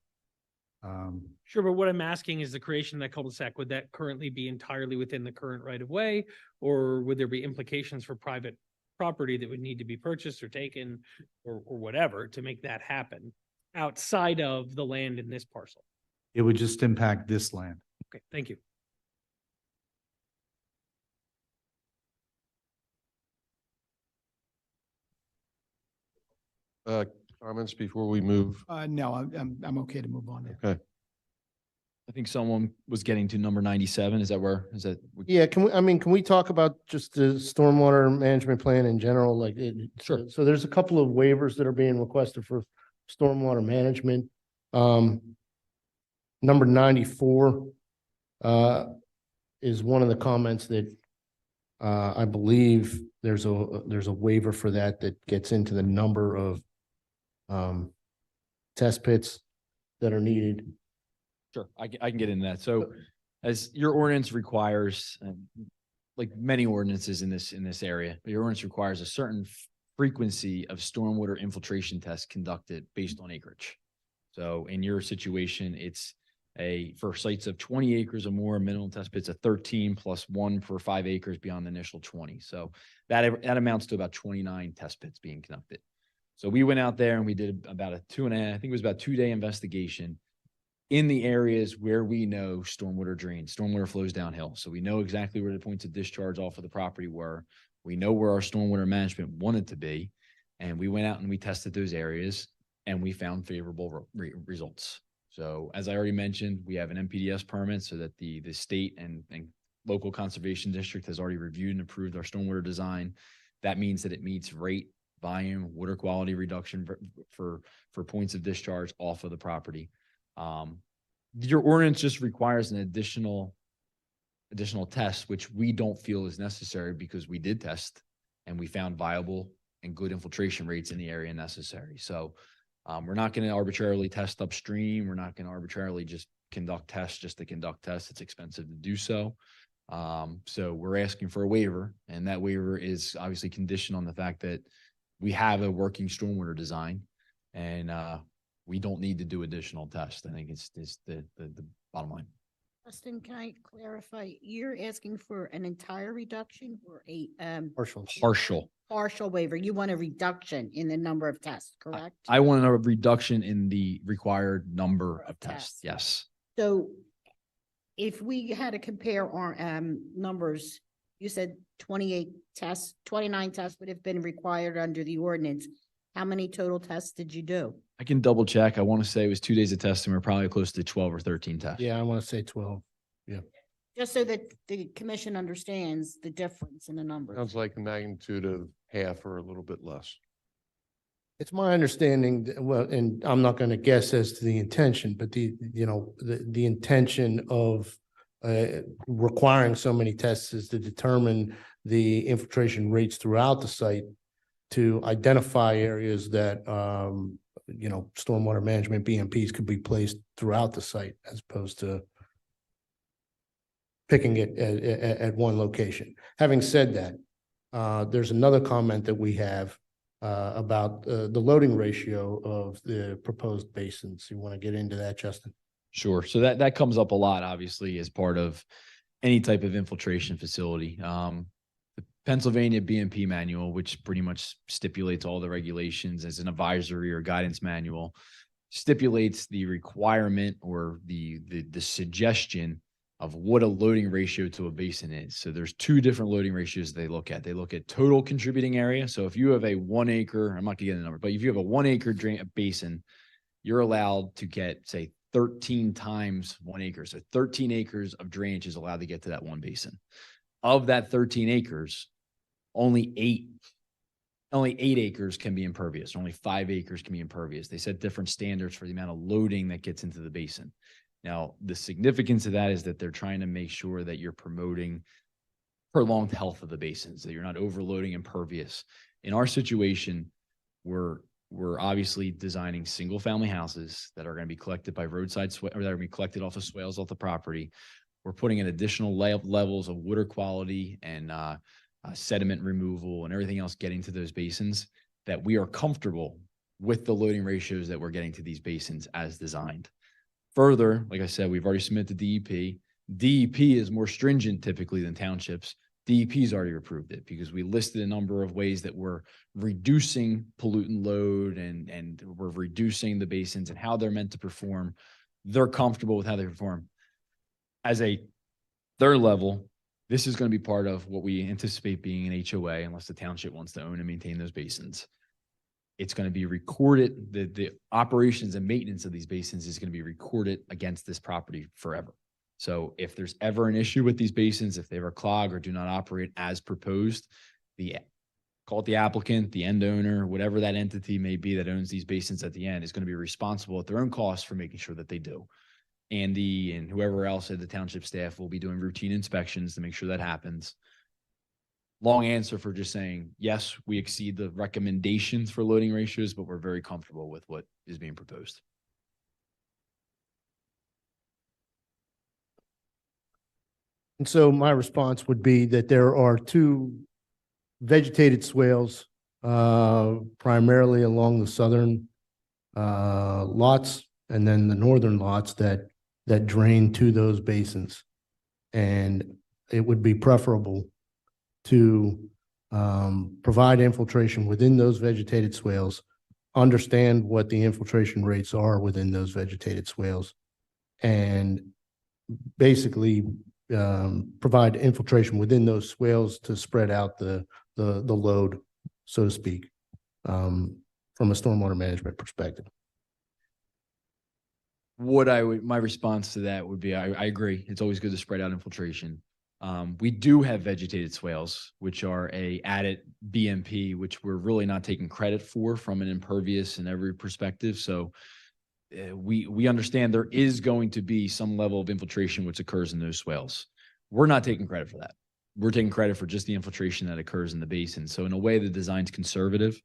Sure, but what I'm asking is the creation of that cul-de-sac, would that currently be entirely within the current right of way? Or would there be implications for private property that would need to be purchased or taken or whatever to make that happen outside of the land in this parcel? It would just impact this land. Okay, thank you. Comments before we move? No, I'm okay to move on. Okay. I think someone was getting to number 97. Is that? Yeah, can we talk about just the stormwater management plan in general? Like, Sure. So there's a couple of waivers that are being requested for stormwater management. Number 94 is one of the comments that I believe there's a waiver for that gets into the number of test pits that are needed. Sure, I can get into that. So as your ordinance requires, like many ordinances in this area, but your ordinance requires a certain frequency of stormwater infiltration tests conducted based on acreage. So in your situation, it's for sites of 20 acres or more, minimum test pits of 13 plus 1 for 5 acres beyond the initial 20. So that amounts to about 29 test pits being conducted. So we went out there and we did about a 2-day investigation in the areas where we know stormwater drains, stormwater flows downhill. So we know exactly where the points of discharge off of the property were. We know where our stormwater management wanted to be. And we went out and we tested those areas and we found favorable results. So as I already mentioned, we have an NPDES permit so that the state and local conservation district has already reviewed and approved our stormwater design. That means that it meets rate, volume, water quality reduction for points of discharge off of the property. Your ordinance just requires an additional test, which we don't feel is necessary because we did test and we found viable and good infiltration rates in the area necessary. So we're not going to arbitrarily test upstream. We're not going to arbitrarily just conduct tests just to conduct tests. It's expensive to do so. So we're asking for a waiver, and that waiver is obviously conditioned on the fact that we have a working stormwater design and we don't need to do additional tests. I think it's the bottom line. Justin, can I clarify? You're asking for an entire reduction or a partial waiver? You want a reduction in the number of tests, correct? I want a reduction in the required number of tests. Yes. So if we had to compare our numbers, you said 29 tests would have been required under the ordinance. How many total tests did you do? I can double check. I want to say it was 2 days of testing. We're probably close to 12 or 13 tests. Yeah, I want to say 12. Yeah. Just so that the commission understands the difference in the numbers. Sounds like a magnitude of half or a little bit less. It's my understanding, well, and I'm not going to guess as to the intention, but the intention of requiring so many tests is to determine the infiltration rates throughout the site to identify areas that, stormwater management BMPs could be placed throughout the site as opposed to picking it at one location. Having said that, there's another comment that we have about the loading ratio of the proposed basins. You want to get into that, Justin? Sure. So that comes up a lot, obviously, as part of any type of infiltration facility. The Pennsylvania BMP manual, which pretty much stipulates all the regulations as an advisory or guidance manual, stipulates the requirement or the suggestion of what a loading ratio to a basin is. So there's two different loading ratios they look at. They look at total contributing area. So if you have a 1 acre, I'm not gonna get a number, but if you have a 1 acre basin, you're allowed to get, say, 13 times 1 acre. So 13 acres of drainage is allowed to get to that one basin. Of that 13 acres, only eight acres can be impervious. Only 5 acres can be impervious. They set different standards for the amount of loading that gets into the basin. Now, the significance of that is that they're trying to make sure that you're promoting prolonged health of the basins, that you're not overloading impervious. In our situation, we're obviously designing single family houses that are going to be collected by roadside or that are going to be collected off of swales off the property. We're putting in additional levels of water quality and sediment removal and everything else getting to those basins, that we are comfortable with the loading ratios that we're getting to these basins as designed. Further, like I said, we've already submitted to DEP. DEP is more stringent typically than townships. DEP's already approved it because we listed a number of ways that we're reducing pollutant load and we're reducing the basins and how they're meant to perform. They're comfortable with how they perform. As a third level, this is going to be part of what we anticipate being an HOA, unless the township wants to own and maintain those basins. It's going to be recorded, the operations and maintenance of these basins is going to be recorded against this property forever. So if there's ever an issue with these basins, if they ever clog or do not operate as proposed, call it the applicant, the end owner, whatever that entity may be that owns these basins at the end is going to be responsible at their own cost for making sure that they do. Andy and whoever else at the township staff will be doing routine inspections to make sure that happens. Long answer for just saying, yes, we exceed the recommendations for loading ratios, but we're very comfortable with what is being proposed. And so my response would be that there are two vegetated swales, primarily along the southern lots, and then the northern lots that drain to those basins. And it would be preferable to provide infiltration within those vegetated swales, understand what the infiltration rates are within those vegetated swales, and basically provide infiltration within those swales to spread out the load, so to speak, from a stormwater management perspective. My response to that would be, I agree. It's always good to spread out infiltration. We do have vegetated swales, which are a added BMP, which we're really not taking credit for from an impervious in every perspective. So we understand there is going to be some level of infiltration which occurs in those swales. We're not taking credit for that. We're taking credit for just the infiltration that occurs in the basin. So in a way, the design's conservative,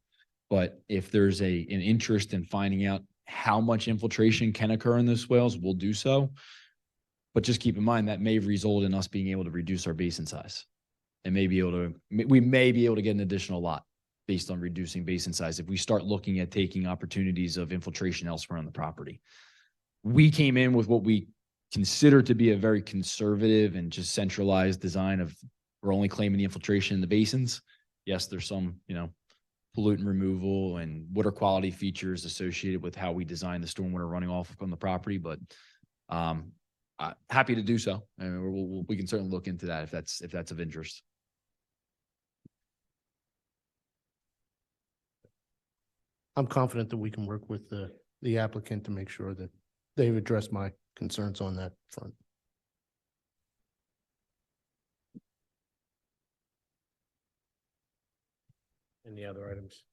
but if there's an interest in finding out how much infiltration can occur in those swales, we'll do so. But just keep in mind that may result in us being able to reduce our basin size and we may be able to get an additional lot based on reducing basin size if we start looking at taking opportunities of infiltration elsewhere on the property. We came in with what we consider to be a very conservative and just centralized design of we're only claiming the infiltration in the basins. Yes, there's some, pollutant removal and water quality features associated with how we design the stormwater running off from the property, but happy to do so. And we can certainly look into that if that's of interest. I'm confident that we can work with the applicant to make sure that they've addressed my concerns on that front. Any other items?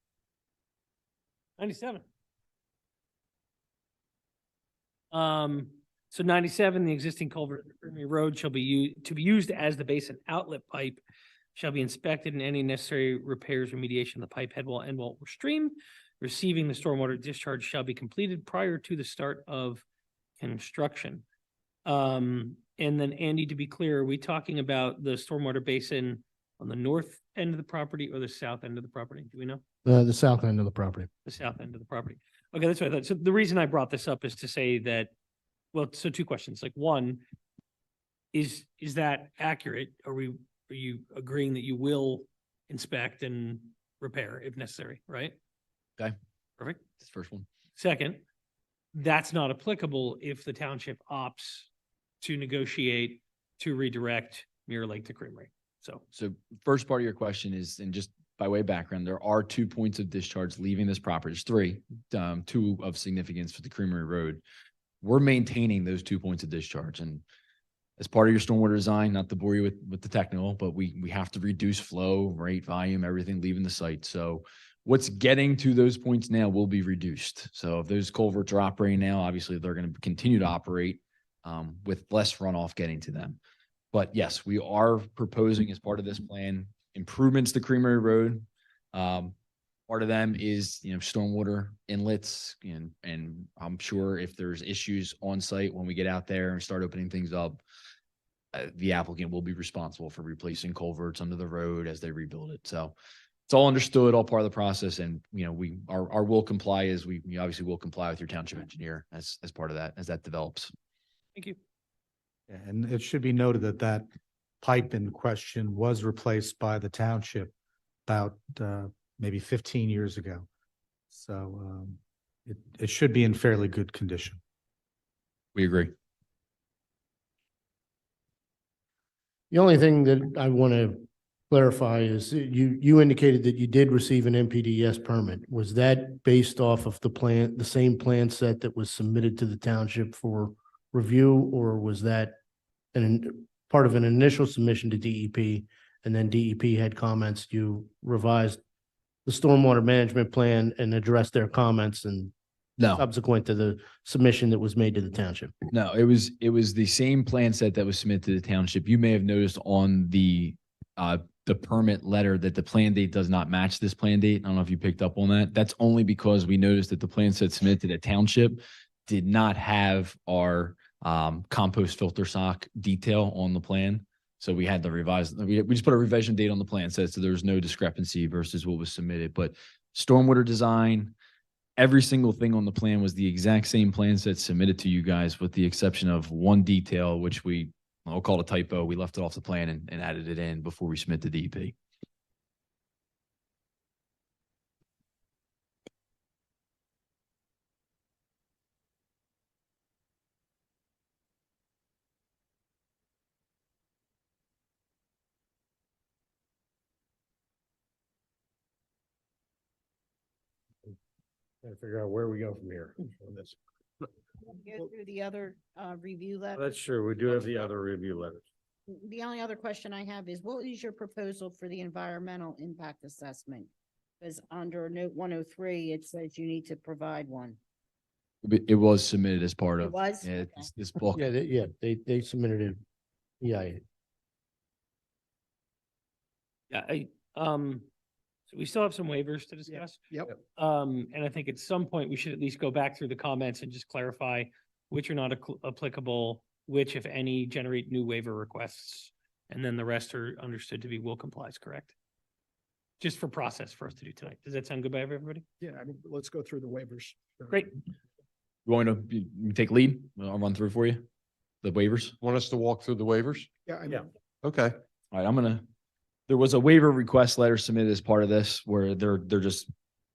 97. So 97, the existing culvert at Creamery Road shall be used as the basin outlet pipe shall be inspected, and any necessary repairs, remediation of the pipe, head wall, end wall, or stream receiving the stormwater discharge shall be completed prior to the start of construction. And then Andy, to be clear, are we talking about the stormwater basin on the north end of the property or the south end of the property? Do we know? The south end of the property. The south end of the property. Okay, that's what I thought. So the reason I brought this up is to say that, well, so two questions. Like, one, is that accurate? Are you agreeing that you will inspect and repair if necessary, right? Okay. Perfect. This first one. Second, that's not applicable if the township opts to negotiate to redirect Mirror Lake to Creamery. So First part of your question is, and just by way of background, there are 2 points of discharge leaving this property. There's 3, 2 of significance for the Creamery Road. We're maintaining those 2 points of discharge, and as part of your stormwater design, not to bore you with the technical, but we have to reduce flow, rate, volume, everything leaving the site. So what's getting to those points now will be reduced. So if those culverts are operating now, obviously they're going to continue to operate with less runoff getting to them. But yes, we are proposing as part of this plan improvements to Creamery Road. Part of them is, stormwater inlets, and I'm sure if there's issues on site when we get out there and start opening things up, the applicant will be responsible for replacing culverts under the road as they rebuild it. So it's all understood, all part of the process. And, our will comply is we obviously will comply with your township engineer as part of that, as that develops. thank you. Yeah, and it should be noted that that pipe in question was replaced by the township about maybe 15 years ago. So it should be in fairly good condition. We agree. The only thing that I want to clarify is you indicated that you did receive an NPDES permit. Was that based off of the same plan set that was submitted to the township for review, or was that part of an initial submission to DEP, and then DEP had comments, you revised the stormwater management plan and addressed their comments and No. subsequent to the submission that was made to the township? No, it was the same plan set that was submitted to the township. You may have noticed on the permit letter that the plan date does not match this plan date. I don't know if you picked up on that. That's only because we noticed that the plan set submitted to the township did not have our compost filter sock detail on the plan. So we had to revise, we just put a revision date on the plan set, so there was no discrepancy versus what was submitted. But stormwater design, every single thing on the plan was the exact same plan set submitted to you guys, with the exception of one detail, which I'll call it a typo. We left it off the plan and added it in before we submit to DEP. Trying to figure out where we go from here on this. Go through the other review letter. That's true. We do have the other review letters. The only other question I have is, what is your proposal for the environmental impact assessment? Because under note 103, it says you need to provide one. It was submitted as part It of. was? Yeah, Okay. this book. They submitted it. Yeah. Yeah, so we still have some waivers to discuss. Yep. And I think at some point we should at least go back through the comments and just clarify which are not applicable, which, if any, generate new waiver requests. And then the rest are understood to be will complies, correct? Just for process for us to do tonight. Does that sound good by everybody? Yeah, let's go through the waivers. Great. You want to take lead? I'll run through for you. The waivers. Want us to walk through the waivers? Yeah. Okay. All right, there was a waiver request letter submitted as part of this where they're just,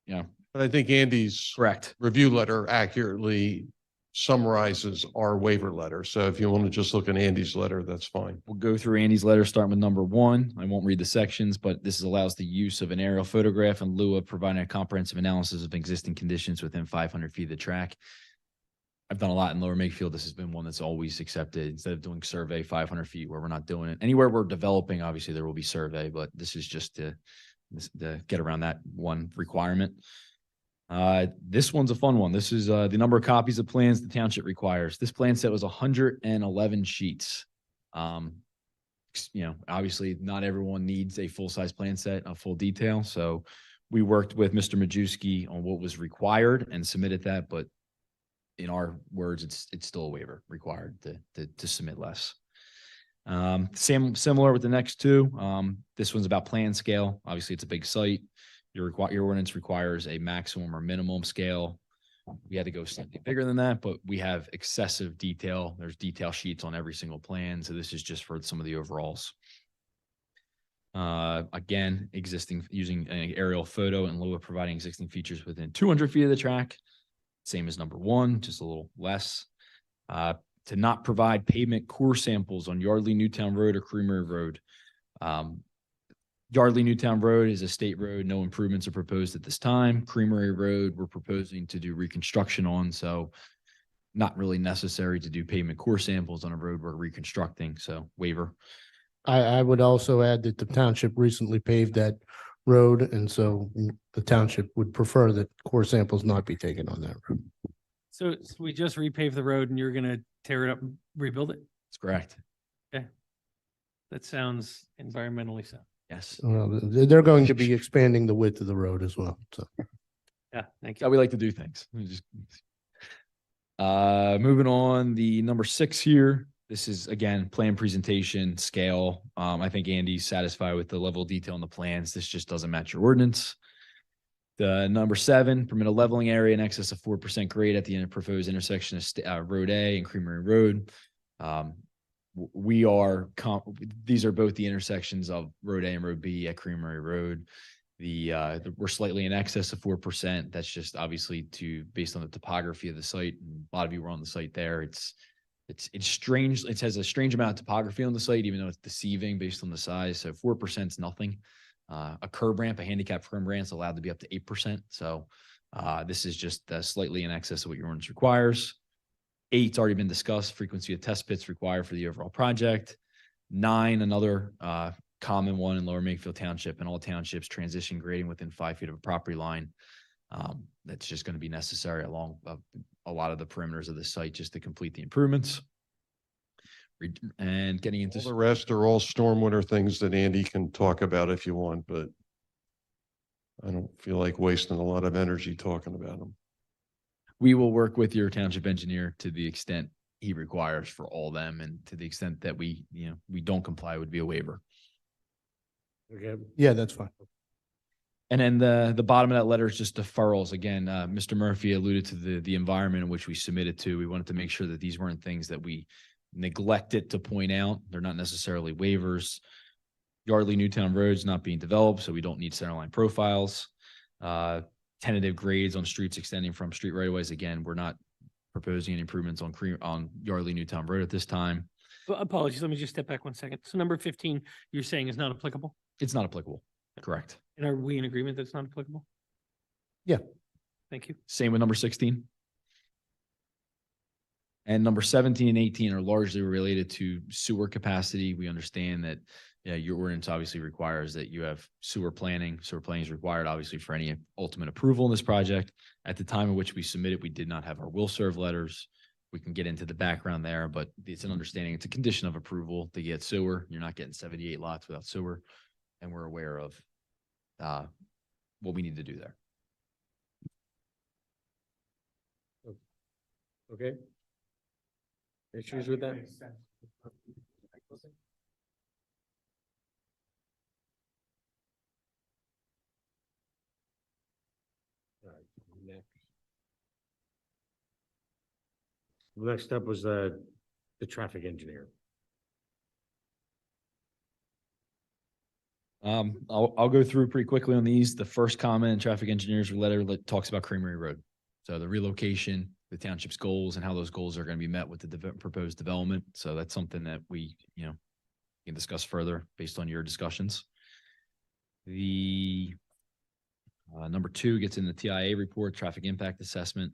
But I think Andy's correct. review letter accurately summarizes our waiver letter. So if you want to just look at Andy's letter, that's fine. We'll go through Andy's letter, starting with number 1. I won't read the sections, but this allows the use of an aerial photograph in lieu of providing a comprehensive analysis of existing conditions within 500 feet of the track. I've done a lot in Lower Makefield. This has been one that's always accepted. Instead of doing survey 500 feet where we're not doing it. Anywhere we're developing, obviously there will be survey, but this is just to get around that one requirement. This one's a fun one. This is the number of copies of plans the township requires. This plan set was 111 sheets. obviously not everyone needs a full-size plan set, a full detail. So we worked with Mr. Majewski on what was required and submitted that, but in our words, it's still a waiver required to submit less. Similar with the next two. This one's about plan scale. Obviously, it's a big site. Your ordinance requires a maximum or minimum scale. We had to go slightly bigger than that, but we have excessive detail. There's detail sheets on every single plan. So this is just for some of the overalls. Again, using an aerial photo in lieu of providing existing features within 200 feet of the track. Same as number one, just a little less. To not provide pavement core samples on Yardley Newtown Road or Creamery Road. Yardley Newtown Road is a state road. No improvements are proposed at this time. Creamery Road, we're proposing to do reconstruction on, so not really necessary to do pavement core samples on a road we're reconstructing, so waiver. I would also add that the township recently paved that road, and so the township would prefer that core samples not be taken on that road. So we just repaved the road and you're gonna tear it up and rebuild it? That's correct. That sounds environmentally sound. Yes. Well, they're going to be expanding the width of the road as well, so. Yeah, thank That's how you. we like to do things. Moving on, the number 6 here. This is again, plan presentation scale. I think Andy's satisfied with the level of detail in the plans. This just doesn't match your ordinance. The number 7, permit a leveling area in excess of 4% grade at the proposed intersection of Road A and Creamery Road. These are both the intersections of Road A and Road B at Creamery Road. We're slightly in excess of 4%. That's just obviously based on the topography of the site. And a lot of you were on the site there. It's strange. It has a strange amount of topography on the site, even though it's deceiving based on the size. So 4% is nothing. A curb ramp, a handicap curb ramp is allowed to be up to 8%. So this is just slightly in excess of what your ordinance requires. 8's already been discussed. Frequency of test pits required for the overall project. 9, another common one in Lower Makefield Township and all townships, transition grading within 5 feet of a property line. That's just going to be necessary along a lot of the perimeters of the site just to complete the improvements. And getting into All the rest are all stormwater things that Andy can talk about if you want, but I don't feel like wasting a lot of energy talking about them. we will work with your township engineer to the extent he requires for all them, and to the extent that we don't comply would be a waiver. Okay, Yeah, that's fine. And then the bottom of that letter is just deferrals. Again, Mr. Murphy alluded to the environment in which we submitted to. We wanted to make sure that these weren't things that we neglected to point out. They're not necessarily waivers. Yardley Newtown Road's not being developed, so we don't need centerline profiles. Tentative grades on streets extending from street right-of-ways. Again, we're not proposing any improvements on Yardley Newtown Road at this time. Apologies, let me just step back 1 second. So number 15, you're saying is not applicable? It's not applicable. Correct. And are we in agreement that's not applicable? Yeah. Thank you. Same with number 16. And number 17 and 18 are largely related to sewer capacity. We understand that your ordinance obviously requires that you have sewer planning. Sewer planning is required obviously for any ultimate approval in this project. At the time in which we submitted, we did not have our will serve letters. We can get into the background there, but it's an understanding. It's a condition of approval to get sewer. You're not getting 78 lots without sewer. And we're aware of what we need to do there. okay. Issues with that? All right, next up was the traffic engineer. I'll go through pretty quickly on these. The first comment in traffic engineer's letter that talks about Creamery Road. So the relocation, the township's goals, and how those goals are going to be met with the proposed development. So that's something that we, can discuss further based on your discussions. The number 2 gets in the TIA report, traffic impact assessment.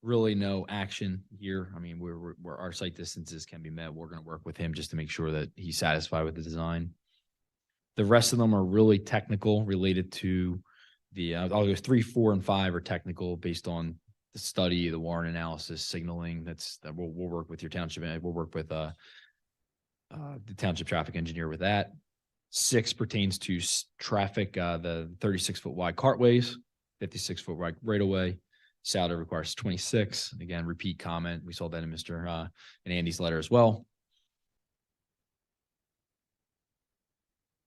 Really no action here. I mean, where our site distances can be met, we're going to work with him just to make sure that he's satisfied with the design. The rest of them are really technical, related to the, I'll go 3, 4, and 5 are technical based on the study, the warrant analysis, signaling. That we'll work with your township, and we'll work with the township traffic engineer with that. 6 pertains to traffic, the 36-foot wide cartways, 56-foot wide right away. Souder requires 26. Again, repeat comment. We saw that in Mr. In Andy's letter as well.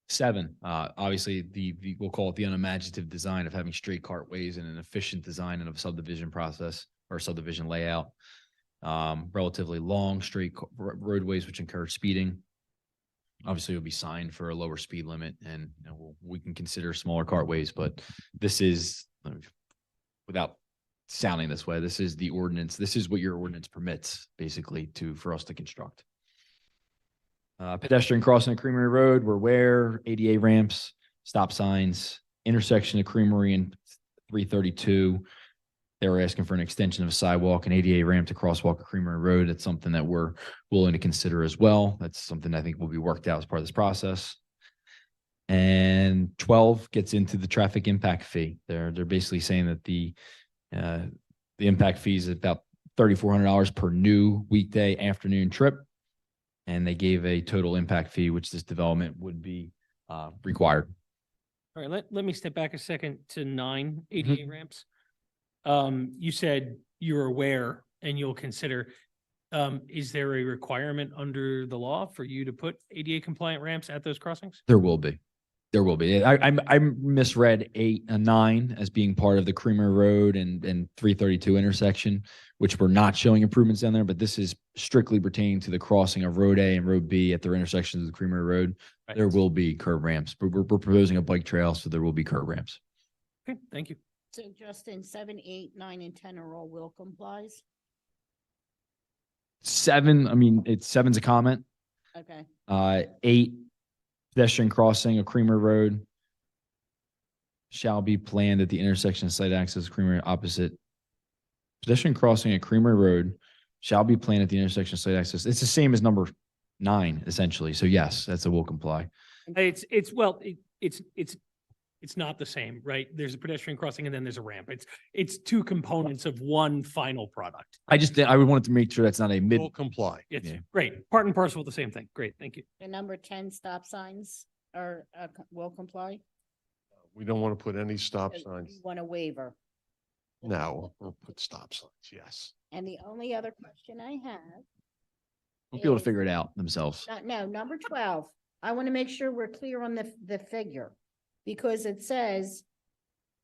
7, obviously we'll call it the unimaginative design of having straight cartways and an efficient design of a subdivision process or subdivision layout. Relatively long straight roadways, which encourage speeding. Obviously, it'll be signed for a lower speed limit, and we can consider smaller cartways, but this is, without sounding this way, this is the ordinance. This is what your ordinance permits, basically, for us to construct. Pedestrian crossing of Creamery Road, we're aware, ADA ramps, stop signs, intersection of Creamery and 332. They were asking for an extension of a sidewalk and ADA ramp to crosswalk of Creamery Road. It's something that we're willing to consider as well. That's something I think will be worked out as part of this process. And 12 gets into the traffic impact fee. They're basically saying that the impact fee is about $3,400 per new weekday afternoon trip. And they gave a total impact fee, which this development would be required. All right, let me step back a second to 9 ADA ramps. You said you're aware and you'll consider, is there a requirement under the law for you to put ADA compliant ramps at those crossings? There will be. There will be. I misread 8 and 9 as being part of the Creamery Road and 332 intersection, which we're not showing improvements down there, but this is strictly pertaining to the crossing of Road A and Road B at their intersections of the Creamery Road. Right. There will be curb ramps, but we're proposing a bike trail, so there will be curb ramps. Okay, thank you. So Justin, 7, 8, 9, and 10 are all will complies? 7, I mean, 7's a comment. Okay. 8, pedestrian crossing of Creamery Road shall be planned at the intersection of site access Creamery opposite. Pedestrian crossing at Creamery Road shall be planned at the intersection of site access. It's the same as number 9, essentially. So yes, that's a will comply. It's not the same, right? There's a pedestrian crossing and then there's a ramp. It's 2 components of one final product. I would want to make sure that's not a mid. Will comply. It's Yeah. great. Part and parcel with the same thing. Great, thank you. The number 10 stop signs are, will comply? We don't want to put any stop So signs. you want a waiver? No, we'll put stop signs, yes. And the only other question I have. We'll be able to is- figure it out themselves. No, number 12. I want to make sure we're clear on the figure. Because it says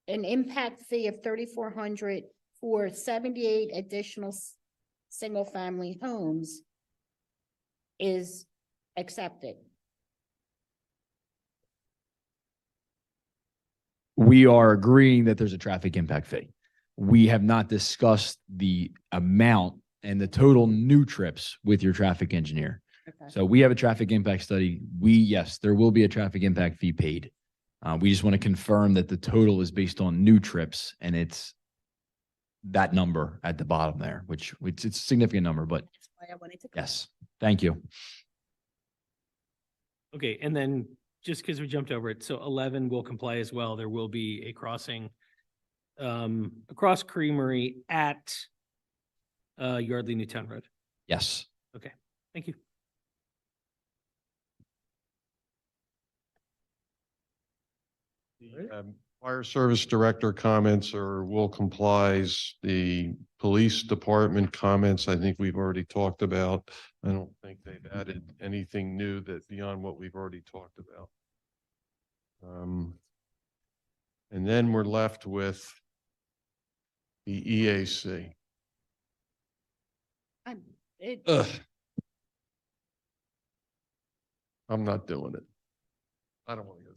an impact fee of 3,400 for 78 additional single-family homes is accepted. We are agreeing that there's a traffic impact fee. We have not discussed the amount and the total new trips with your traffic engineer. Okay. So we have a traffic impact study. Yes, there will be a traffic impact fee paid. We just want to confirm that the total is based on new trips and it's that number at the bottom there, which it's a significant number, but That's why I wanted to. yes, thank you. Okay, and then just because we jumped over it, so 11 will comply as well. There will be a crossing across Creamery at Yardley Newtown Road. Yes. Thank you. Fire service director comments or will complies. The police department comments, I think we've already talked about. I don't think they've added anything new that beyond what we've already talked about. And then we're left with the EAC. Ugh. I'm not doing it. I don't want to go through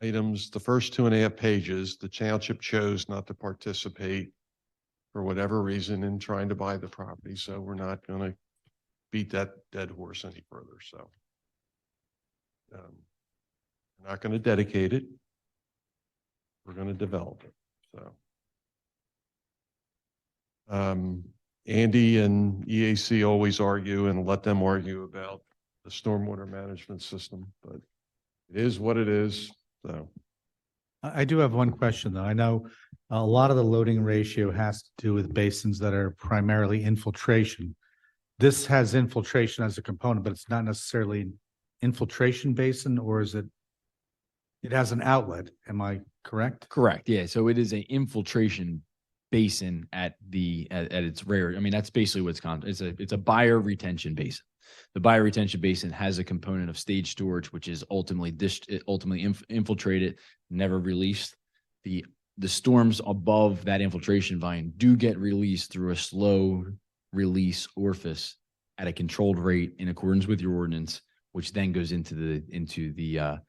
it. Items, the first 2.5 pages, the township chose not to participate for whatever reason in trying to buy the property. So we're not going to beat that dead horse any further. So we're not going to dedicate it. We're going to develop it. So Andy and EAC always argue, and let them argue about the stormwater management system, but it is what it is. So I do have one question, though. I know a lot of the loading ratio has to do with basins that are primarily infiltration. This has infiltration as a component, but it's not necessarily an infiltration basin, or is it? It has an outlet, am I correct? Correct. Yeah. So it is a infiltration basin at its rare. I mean, that's basically what's it's a buyer retention basin. The buyer retention basin has a component of stage storage, which is ultimately infiltrated, never released. The storms above that infiltration vine do get released through a slow release orifice at a controlled rate in accordance with your ordinance, which then goes into the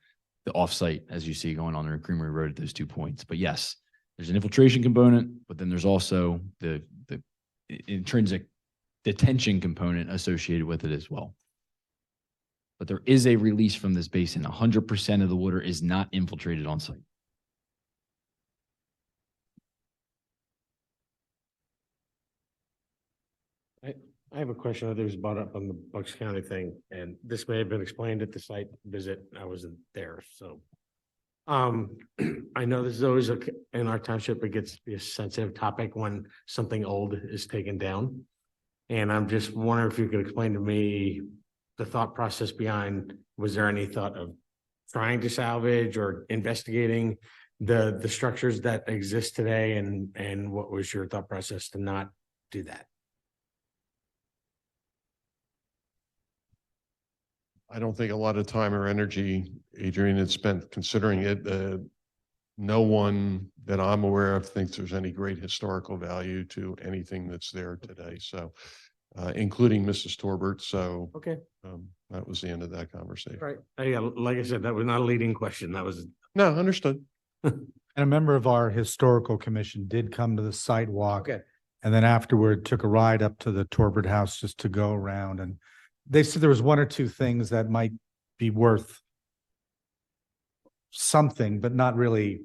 offsite, as you see going on there in Creamery Road at those 2 points. But yes, there's an infiltration component, but then there's also the intrinsic detention component associated with it as well. But there is a release from this basin. 100% of the water is not infiltrated on site. I have a question that was brought up on the Bucks County thing, and this may have been explained at the site visit. I wasn't there, so. I know this is always in our township, it gets to be a sensitive topic when something old is taken down. And I'm just wondering if you could explain to me the thought process behind, was there any thought of trying to salvage or investigating the structures that exist today, and what was your thought process to not do that? I don't think a lot of time or energy Adrian had spent considering it. No one that I'm aware of thinks there's any great historical value to anything that's there today. So, including Mrs. Torbert. So, Okay, that was the end of that conversation. right. Yeah, like I said, that was not a leading question. That was. No, understood. And a member of our historical commission did come to the site walk. Okay. And then afterward took a ride up to the Torbert house just to go around, and they said there was one or two things that might be worth something, but not really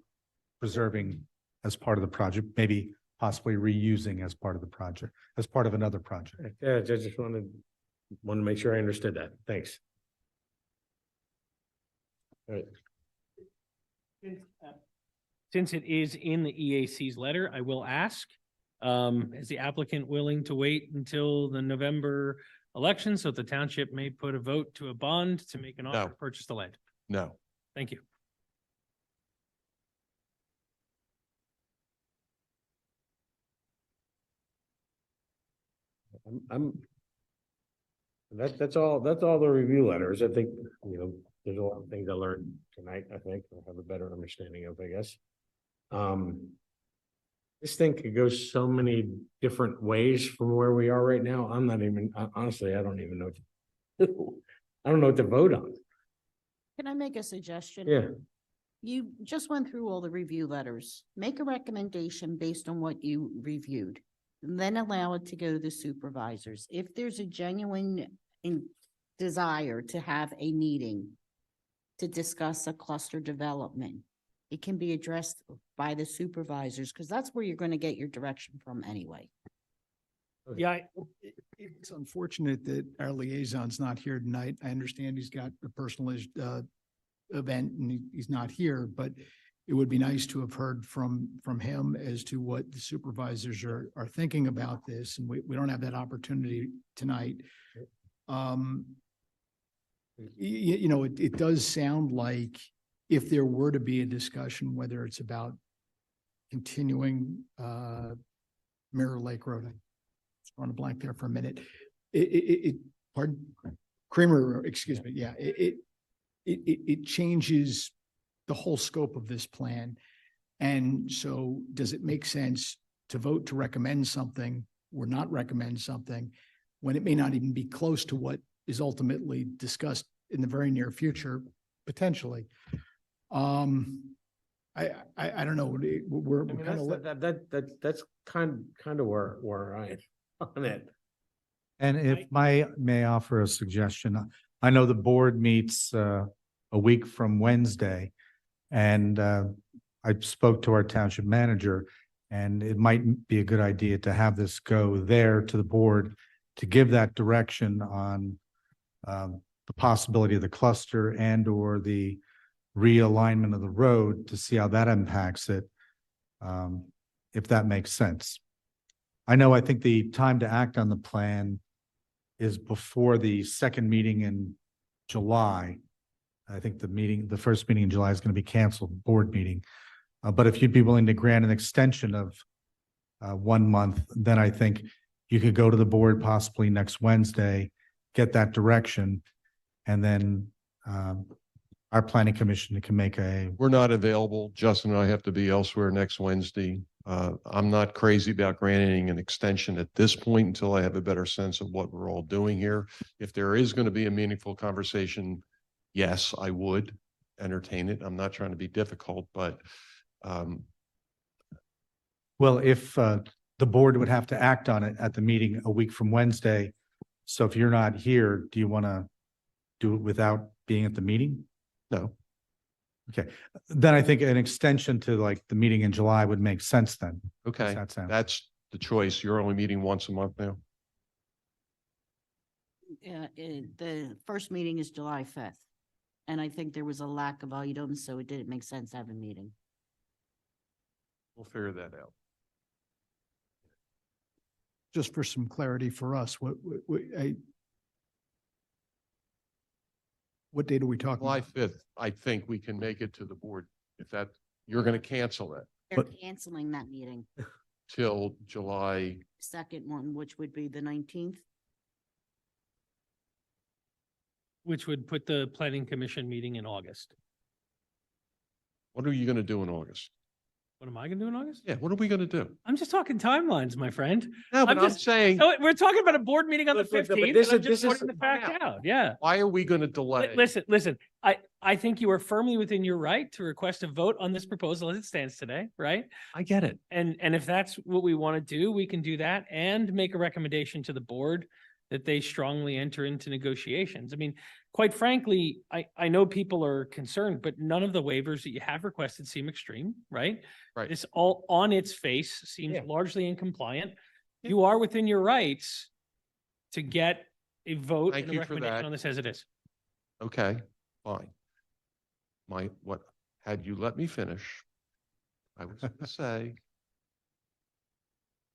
preserving as part of the project, maybe possibly reusing as part of the project, as part of another project. Yeah, I just wanted to make sure I understood that. Thanks. All right. Since it is in the EAC's letter, I will ask, is the applicant willing to wait until the November election so the township may put a vote to a bond to make an offer to purchase the land? No. Thank you. That's all the review letters. I think, there's a lot of things I learned tonight. I think I'll have a better understanding of, I guess. This thing could go so many different ways from where we are right now. I'm not even, honestly, I don't even know. I don't know what to vote on. Can I make a suggestion? Yeah. You just went through all the review letters. Make a recommendation based on what you reviewed. And then allow it to go to the supervisors. If there's a genuine desire to have a meeting to discuss a cluster development, it can be addressed by the supervisors, because that's where you're going to get your direction from anyway. Yeah, It's unfortunate that our liaison's not here tonight. I understand he's got a personal event and he's not here, but it would be nice to have heard from him as to what the supervisors are thinking about this, and we don't have that opportunity tonight. It does sound like if there were to be a discussion, whether it's about continuing Mirror Lake Road, I just want to blank there for a minute. Pardon? Creamery, excuse me. Yeah, it changes the whole scope of this plan. And so does it make sense to vote to recommend something or not recommend something when it may not even be close to what is ultimately discussed in the very near future, potentially? I don't know. We're kind of That's kind of where I am on it. And if I may offer a suggestion, I know the board meets a week from Wednesday, and I spoke to our township manager, and it might be a good idea to have this go there to the board to give that direction on the possibility of the cluster and or the realignment of the road to see how that impacts it. If that makes sense. I think the time to act on the plan is before the second meeting in July. I think the first meeting in July is going to be canceled, board meeting. But if you'd be willing to grant an extension of 1 month, then I think you could go to the board possibly next Wednesday, get that direction, and then our planning commission can make a, We're not available. Justin and I have to be elsewhere next Wednesday. I'm not crazy about granting an extension at this point until I have a better sense of what we're all doing here. If there is going to be a meaningful conversation, yes, I would entertain it. I'm not trying to be difficult, but well, if the board would have to act on it at the meeting a week from Wednesday. So if you're not here, do you want to do it without being at the meeting? no. Okay, then I think an extension to like the meeting in July would make sense then. Okay, Does that sound? that's the choice. You're only meeting once a month now. The first meeting is July 5th. And I think there was a lack of items, so it didn't make sense to have a meeting. We'll figure that out. Just for some clarity for us, what date are we talking July about? 5th, I think we can make it to the board. If that, you're going to cancel it They're But- canceling that meeting, till July. second one, which would be the 19th. Which would put the planning commission meeting in August. What are you going to do in August? What am I gonna do in August? Yeah, what are we going to do? I'm just talking timelines, my friend. No, but I'm I'm just- saying, Oh, we're talking about a board meeting on the But 15th, this and I'm is- just this is- pointing the fact out, yeah. why are we going to delay? Listen, I think you are firmly within your right to request a vote on this proposal as it stands today, right? I get it. And if that's what we want to do, we can do that and make a recommendation to the board that they strongly enter into negotiations. I mean, quite frankly, I know people are concerned, but none of the waivers that you have requested seem extreme, right? Right. This all on its face seems Yeah. largely incompliant. You are within your rights to get a vote Thank and a you for recommendation that. on this as it is. Okay, fine. Had you let me finish, I was going to say,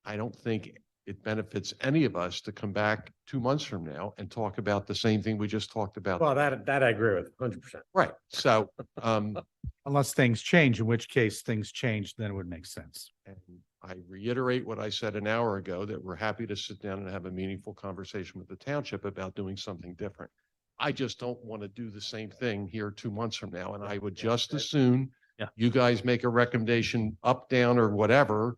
I don't think it benefits any of us to come back 2 months from now and talk about the same thing we just talked about. Well, that I agree with 100%. Right, so, Unless things change, in which case things change, then it would make sense. and I reiterate what I said an hour ago, that we're happy to sit down and have a meaningful conversation with the township about doing something different. I just don't want to do the same thing here 2 months from now, and I would just as soon Yeah. you guys make a recommendation up, down, or whatever,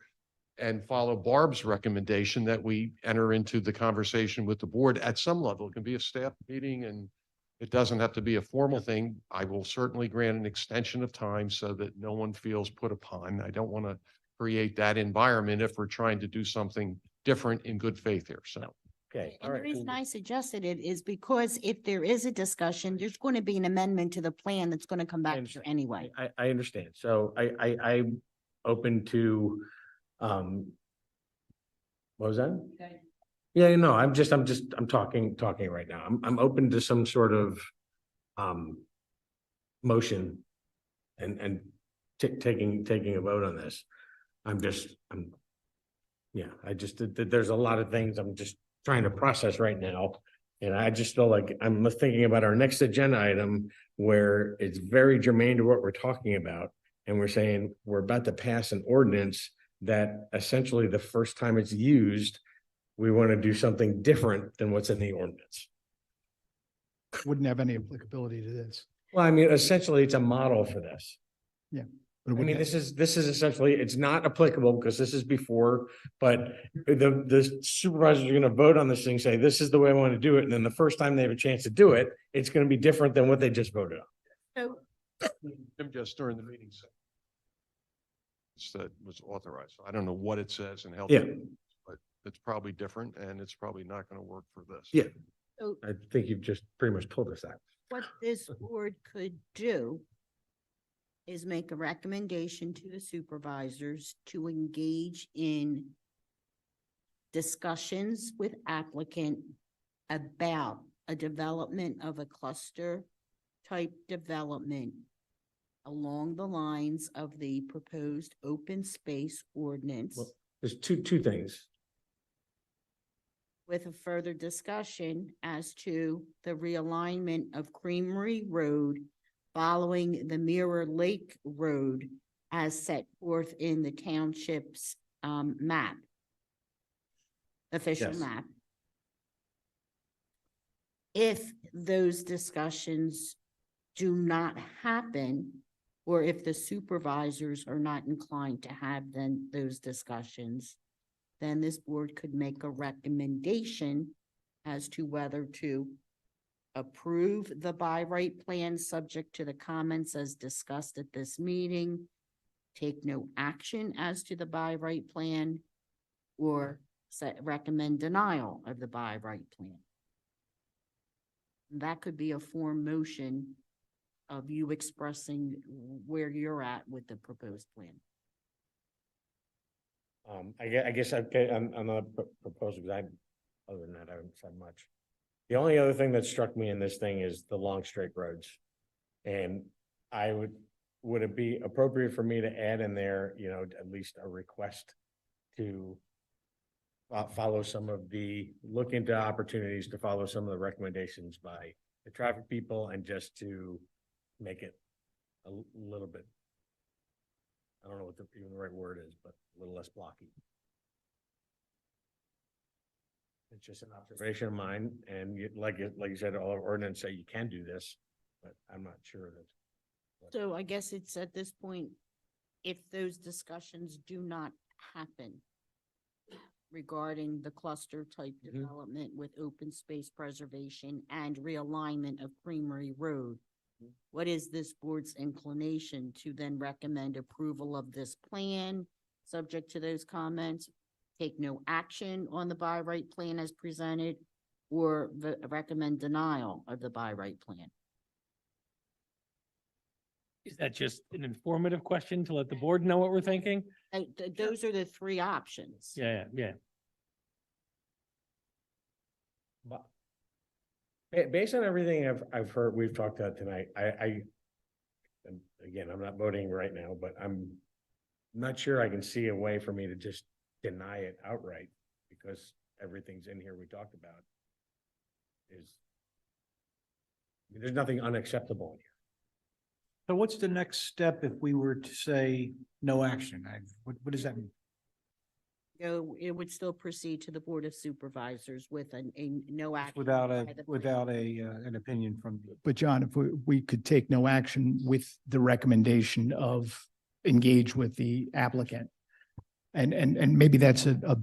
and follow Barb's recommendation that we enter into the conversation with the board at some level. It can be a staff meeting and it doesn't have to be a formal thing. I will certainly grant an extension of time so that no one feels put upon. I don't want to create that environment if we're trying to do something different in good faith here. So, Okay, all And the right. reason I suggested it is because if there is a discussion, there's going to be an amendment to the plan that's going to come back here anyway. I understand. So I'm open to, what was that? Yeah, no, I'm talking right now. I'm open to some sort of, motion and taking a vote on this. There's a lot of things I'm just trying to process right now. And I just feel like I'm thinking about our next agenda item where it's very germane to what we're talking about. And we're saying we're about to pass an ordinance that essentially the first time it's used, we want to do something different than what's in the ordinance. Wouldn't have any applicability to this. Well, I mean, essentially, it's a model for this. But it I mean, wouldn't this is essentially, it's not applicable because this is before, but the supervisors are gonna vote on this thing, say, this is the way I want to do it. And then the first time they have a chance to do it, it's gonna be different than what they just voted on. So Jim just during the meeting said that was authorized. I don't know what it says and how. Yeah. But it's probably different and it's probably not going to work for this. Yeah. So I think you've just pretty much told us that. what this board could do is make a recommendation to the supervisors to engage in discussions with applicant about a development of a cluster type development along the lines of the proposed open space ordinance Well, there's two things. with a further discussion as to the realignment of Creamery Road following the Mirror Lake Road as set forth in the township's map, official Yes. map. If those discussions do not happen, or if the supervisors are not inclined to have then those discussions, then this board could make a recommendation as to whether to approve the by right plan subject to the comments as discussed at this meeting, take no action as to the by right plan, or recommend denial of the by right plan. That could be a form motion of you expressing where you're at with the proposed plan. I guess I'm not proposing, because other than that, I haven't said much. The only other thing that struck me in this thing is the long straight roads. And would it be appropriate for me to add in there, at least a request to follow look into opportunities to follow some of the recommendations by the traffic people, and just to make it a little bit, I don't know what even the right word is, but a little less blocky. It's just an observation of mine, and like you said, all our ordinance say you can do this, but I'm not sure that. So I guess it's at this point, if those discussions do not happen regarding the cluster type development with open space preservation and realignment of Creamery Road, what is this board's inclination to then recommend approval of this plan, subject to those comments, take no action on the by right plan as presented, or recommend denial of the by right plan? Is that just an informative question to let the board know what we're thinking? Those are the three options. Yeah. But based on everything I've heard, we've talked about tonight, and again, I'm not voting right now, but I'm not sure I can see a way for me to just deny it outright, because everything's in here we talked about there's nothing unacceptable in here. So what's the next step if we were to say no action? What does that mean? It would still proceed to the Board of Supervisors with a no action. Without by the an opinion from you? But John, if we could take no action with the recommendation of engage with the applicant. And maybe that's a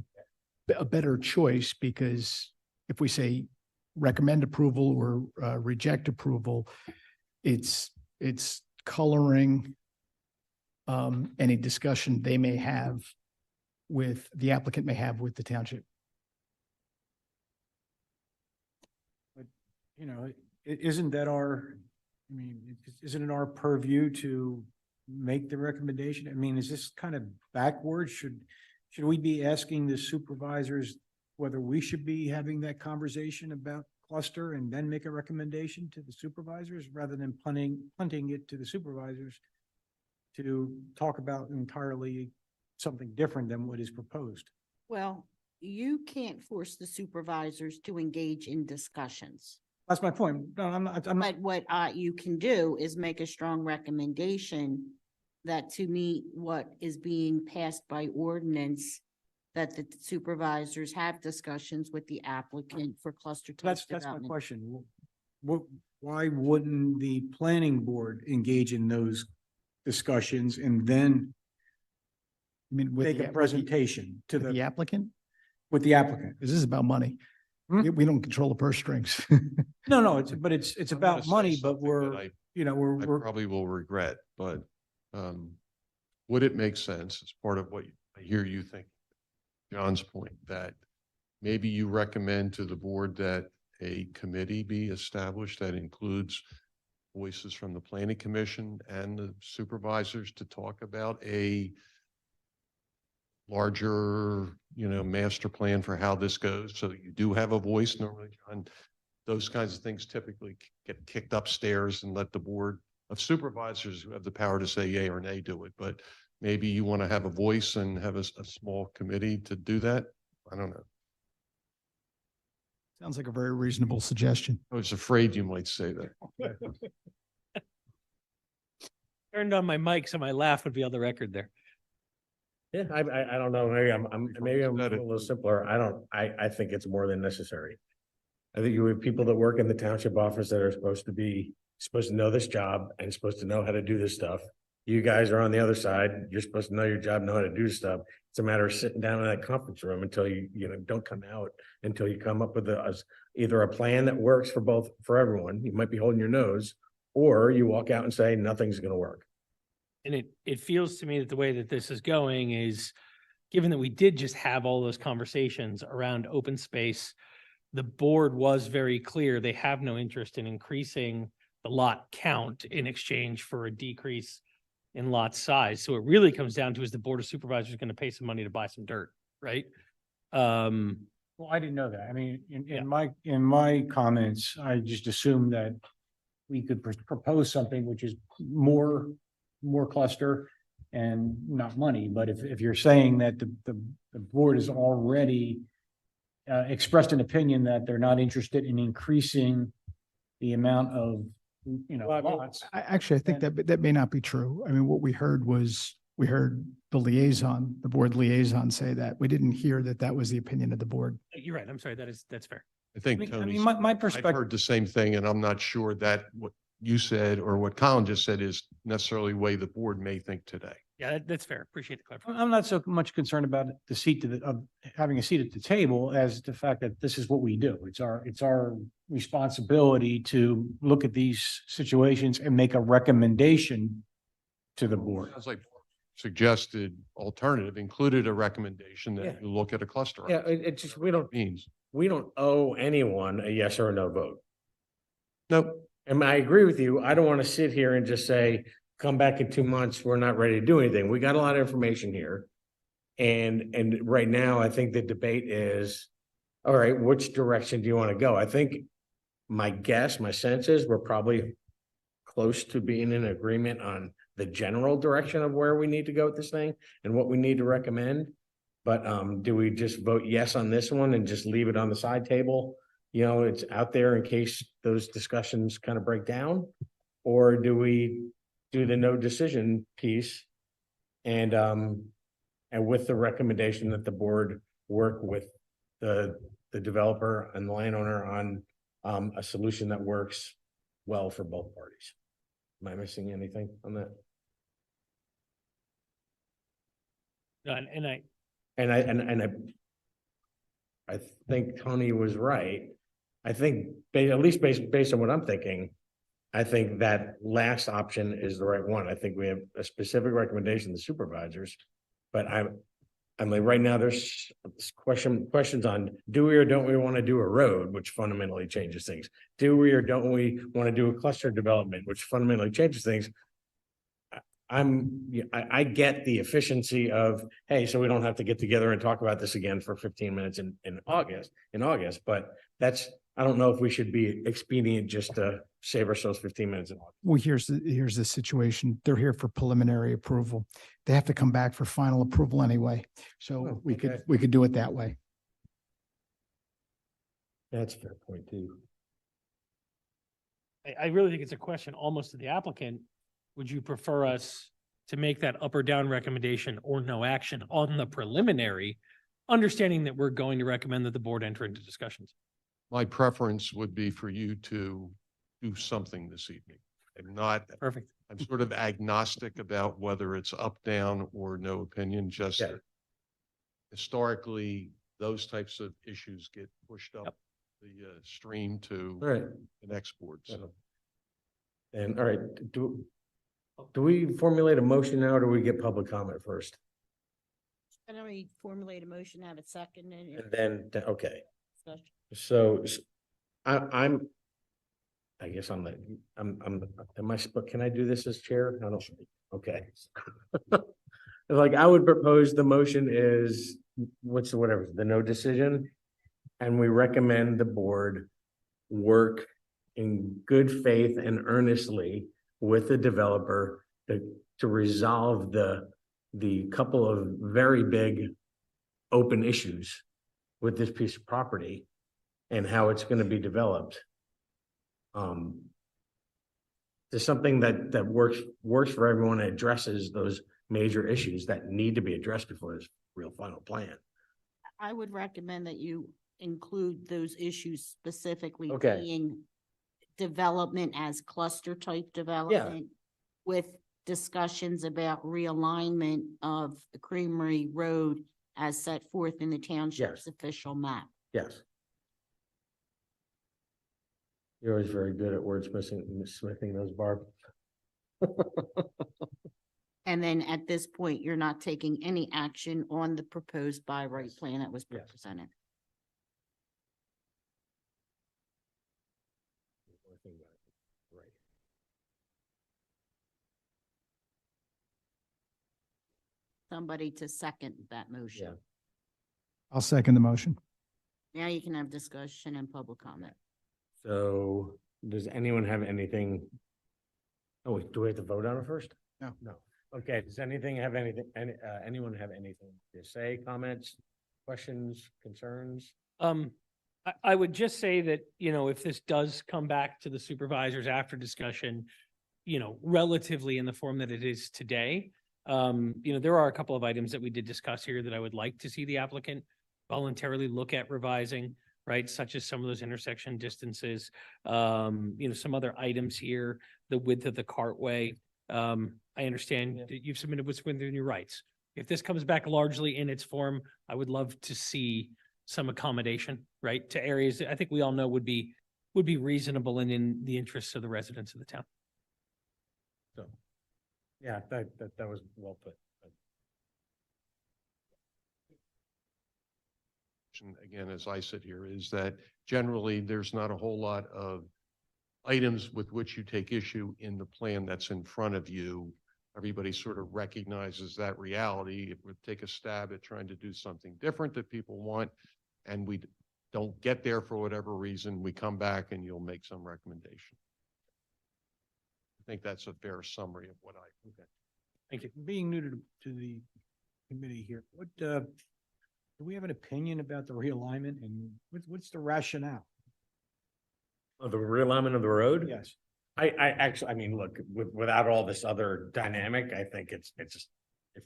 better choice, because if we say recommend approval or reject approval, it's coloring any discussion they may have with the applicant may have with the township. But, isn't it our purview to make the recommendation? I mean, is this kind of backwards? Should we be asking the supervisors whether we should be having that conversation about cluster and then make a recommendation to the supervisors, rather than punting it to the supervisors to talk about entirely something different than what is proposed? Well, you can't force the supervisors to engage in discussions. That's my point. No, I'm not. But what you can do is make a strong recommendation that to meet what is being passed by ordinance, that the supervisors have discussions with the applicant for cluster type That's my development. question. Why wouldn't the planning board engage in those discussions and then I mean, make a presentation to the applicant, with the applicant? because this is about money. Hmm? We don't control the purse strings. No, it's I'm gonna about say money, but something that I we're probably will regret, but would it make sense as part of what I hear you think, John's point, that maybe you recommend to the board that a committee be established that includes voices from the planning commission and the supervisors to talk about a larger, master plan for how this goes? So you do have a voice normally, John. Those kinds of things typically get kicked upstairs and let the board of supervisors who have the power to say yay or nay to it, but maybe you want to have a voice and have a small committee to do that. I don't know. Sounds like a very reasonable suggestion. I was afraid you might say that. Turned on my mic so my laugh would be on the record there. Yeah, I don't know, maybe I'm a Got it. little simpler. I think it's more than necessary. I think you have people that work in the township office that are supposed to know this job and supposed to know how to do this stuff. You guys are on the other side. You're supposed to know your job, know how to do stuff. It's a matter of sitting down in that conference room until you don't come out until you come up with either a plan that works for everyone. You might be holding your nose, or you walk out and say, nothing's gonna work. And it feels to me that the way that this is going is, given that we did just have all those conversations around open space, the board was very clear. They have no interest in increasing the lot count in exchange for a decrease in lot size. So it really comes down to, is the Board of Supervisors going to pay some money to buy some dirt, right? Well, I didn't know that. I mean, Yeah. in my comments, I just assumed that we could propose something which is more cluster and not money. But if you're saying that the board has already expressed an opinion that they're not interested in increasing the amount of, Well, I mean, lots. I think that may not be true. I mean, what we heard was, we heard the board liaison say that. We didn't hear that was the opinion of the board. You're right. I'm sorry. That's fair. I think I mean, Tony's, my I've perspective, heard the same thing, and I'm not sure that what you said or what Colin just said is necessarily the way the board may think today. Yeah, that's fair. Appreciate the clarification. I'm not so much concerned about the seat of having a seat at the table as the fact that this is what we do. It's our responsibility to look at these situations and make a recommendation to the board. Sounds like suggested alternative included a recommendation Yeah. that you look at a cluster. Yeah, it just, we don't Means, owe anyone a yes or a no vote. nope. And I agree with you. I don't want to sit here and just say, come back in 2 months, we're not ready to do anything. We got a lot of information here. And right now, I think the debate is, all right, which direction do you want to go? I think my sense is we're probably close to being in agreement on the general direction of where we need to go with this thing and what we need to recommend. But do we just vote yes on this one and just leave it on the side table? It's out there in case those discussions kind of break down? Or do we do the no decision piece and with the recommendation that the board work with the developer and the landowner on a solution that works well for both parties? Am I missing anything on that? I think Tony was right. I think at least based on what I'm thinking, I think that last option is the right one. I think we have a specific recommendation to supervisors, but I'm like, right now there's questions on, do we or don't we want to do a road, which fundamentally changes things? Do we or don't we want to do a cluster development, which fundamentally changes things? I get the efficiency of, hey, so we don't have to get together and talk about this again for 15 minutes in August, but I don't know if we should be expedient just to save ourselves 15 minutes in August. Well, here's the situation. They're here for preliminary approval. They have to come back for final approval anyway. So Oh, we okay. could do it that way. That's a fair point too. I really think it's a question almost to the applicant. Would you prefer us to make that up or down recommendation or no action on the preliminary, understanding that we're going to recommend that the board enter into discussions? My preference would be for you to do something this evening. Perfect. I'm sort of agnostic about whether it's up, down, or no opinion, just Yeah. historically, those types of issues get pushed up Yep. the stream to All right. the next board. So And all right, do we formulate a motion now or do we get public comment first? And then we formulate a motion, have a second and And then, okay. discussion. So I guess am I, but can I do this as chair? I don't, okay. Like, I would propose the motion is, the no decision. And we recommend the board work in good faith and earnestly with the developer to resolve the couple of very big open issues with this piece of property and how it's going to be developed. There's something that works for everyone and addresses those major issues that need to be addressed before this real final plan. I would recommend that you include those issues specifically Okay. being development as cluster type development with discussions about realignment of the Creamery Road as set forth in the township's official map. Yes. You're always very good at wordsmithing those, Barb. And then at this point, you're not taking any action on the proposed by right plan that was Yes. presented. Right. Somebody to second that motion. I'll second the motion. Now you can have discussion and public comment. So does anyone have anything? Oh, wait, do we have to vote on it first? No. No. Okay, does anything have anything, anyone have anything to say, comments, questions, concerns? I would just say that, if this does come back to the supervisors after discussion, relatively in the form that it is today, there are a couple of items that we did discuss here that I would like to see the applicant voluntarily look at revising, right? Such as some of those intersection distances, some other items here, the width of the cartway. I understand that you've submitted what's within your rights. If this comes back largely in its form, I would love to see some accommodation, right? To areas that I think we all know would be reasonable and in the interests of the residents of the town. So, yeah, that was well put. Again, as I sit here, is that generally there's not a whole lot of items with which you take issue in the plan that's in front of you. Everybody sort of recognizes that reality. If we take a stab at trying to do something different that people want, and we don't get there for whatever reason, we come back and you'll make some recommendation. I think that's a fair summary of what Thank you. Being new to the committee here, do we have an opinion about the realignment and what's the rationale? Oh, the realignment of the road? Yes. I actually, I mean, look, without all this other dynamic, I think it's just, if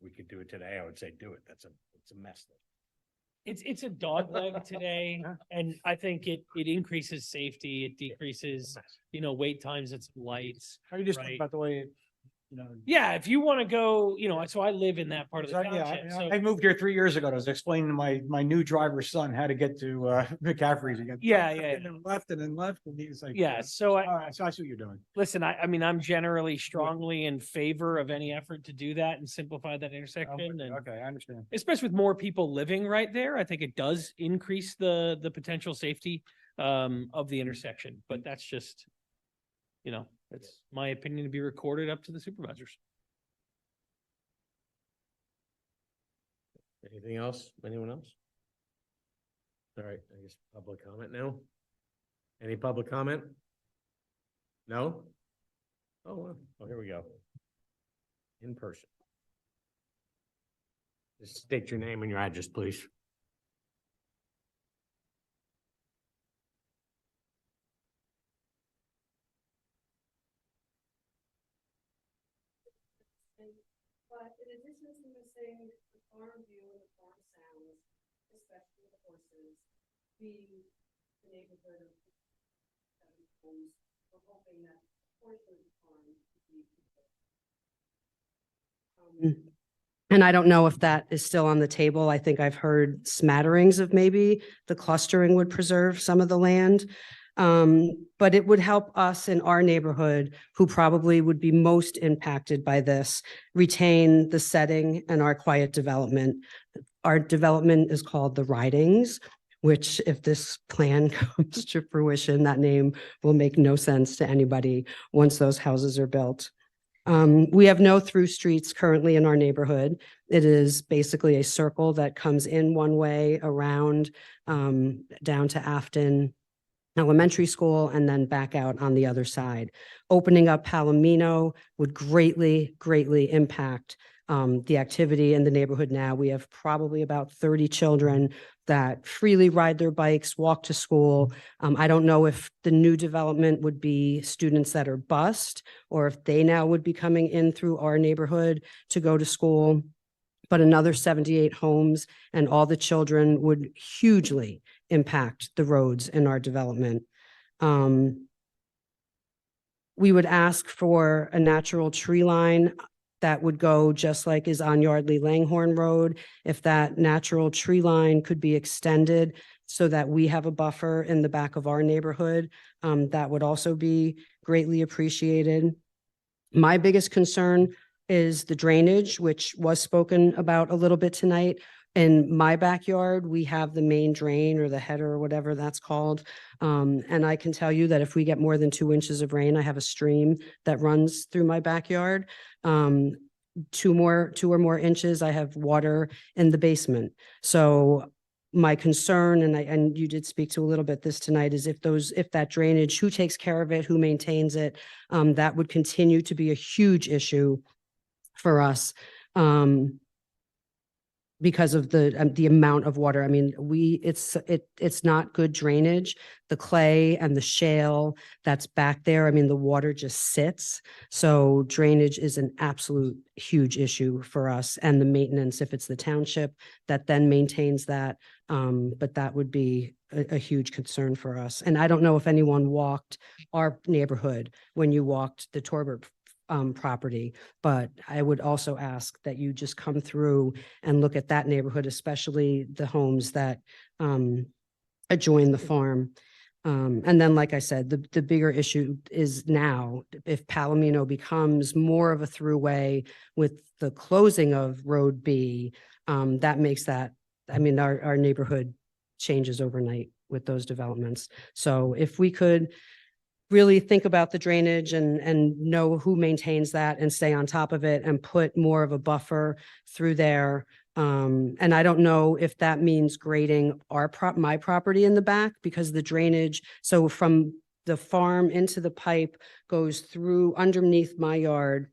we could do it today, I would say do it. It's a mess. It's a dog leg today, and I think it increases safety, it decreases, wait times at lights. How are you just Right. about the way, Yeah, if you want to go, so I live in that part of the So, yeah, township, so. I moved here 3 years ago. I was explaining to my new driver's son how to get to McCaffrey's. You got Yeah, left yeah, And then left and then left. And he's like, Yeah, so all right, so I see what you're doing. listen, I mean, I'm generally strongly in favor of any effort to do that and simplify that intersection, and Okay, I understand. especially with more people living right there, I think it does increase the potential safety of the intersection, but that's just, it's my opinion to be recorded up to the supervisors. Anything else? Anyone else? All right, I guess public comment now. Any public comment? No? Oh, well, here we go. In person. Just state your name and your address, please. But in addition to missing the farm view and the farm sounds, especially the horses, being the neighborhood of homes, we're hoping that a portion of the farm could be. And I don't know if that is still on the table. I think I've heard smatterings of maybe the clustering would preserve some of the land. But it would help us in our neighborhood, who probably would be most impacted by this, retain the setting and our quiet development. Our development is called the Ridings, which if this plan comes to fruition, that name will make no sense to anybody once those houses are built. We have no through streets currently in our neighborhood. It is basically a circle that comes in one way around down to Afton, elementary school and then back out on the other side. Opening up Palomino would greatly, greatly impact the activity in the neighborhood now. We have probably about 30 children that freely ride their bikes, walk to school. I don't know if the new development would be students that are bused or if they now would be coming in through our neighborhood to go to school. But another 78 homes and all the children would hugely impact the roads in our development. We would ask for a natural tree line that would go just like is on Yardley Langhorne Road. If that natural tree line could be extended so that we have a buffer in the back of our neighborhood, that would also be greatly appreciated. My biggest concern is the drainage, which was spoken about a little bit tonight. In my backyard, we have the main drain or the header or whatever that's called. And I can tell you that if we get more than 2 inches of rain, I have a stream that runs through my backyard. 2 or more inches, I have water in the basement. So my concern, and you did speak to a little bit this tonight, is if that drainage, who takes care of it, who maintains it, that would continue to be a huge issue for us. Because of the amount of water. I mean, it's not good drainage. The clay and the shale that's back there, I mean, the water just sits. So drainage is an absolute huge issue for us, and the maintenance, if it's the township that then maintains that. But that would be a huge concern for us. And I don't know if anyone walked our neighborhood when you walked the Torbert property, but I would also ask that you just come through and look at that neighborhood, especially the homes that adjoin the farm. And then, like I said, the bigger issue is now if Palomino becomes more of a throughway with the closing of Road B, that makes that, I mean, our neighborhood changes overnight with those developments. So if we could really think about the drainage and know who maintains that and stay on top of it and put more of a buffer through there. And I don't know if that means grading my property in the back, because the drainage, so from the farm into the pipe goes through underneath my yard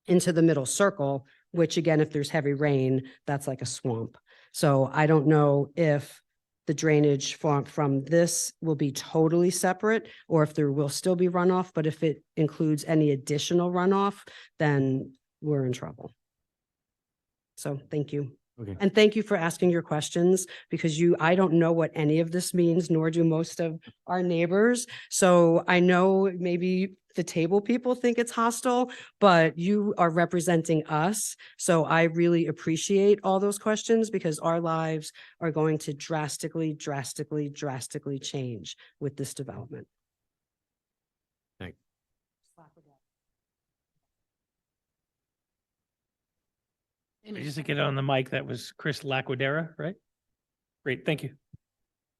into the middle circle, which again, if there's heavy rain, that's like a swamp. So I don't know if the drainage from this will be totally separate or if there will still be runoff, but if it includes any additional runoff, then we're in trouble. So thank you. Okay. And thank you for asking your questions, because I don't know what any of this means, nor do most of our neighbors. So I know maybe the table people think it's hostile, but you are representing us. So I really appreciate all those questions, because our lives are going to drastically, drastically, drastically change with this development. Thank Just to get on the mic, that was Chris Laquadera, right? Great, thank you.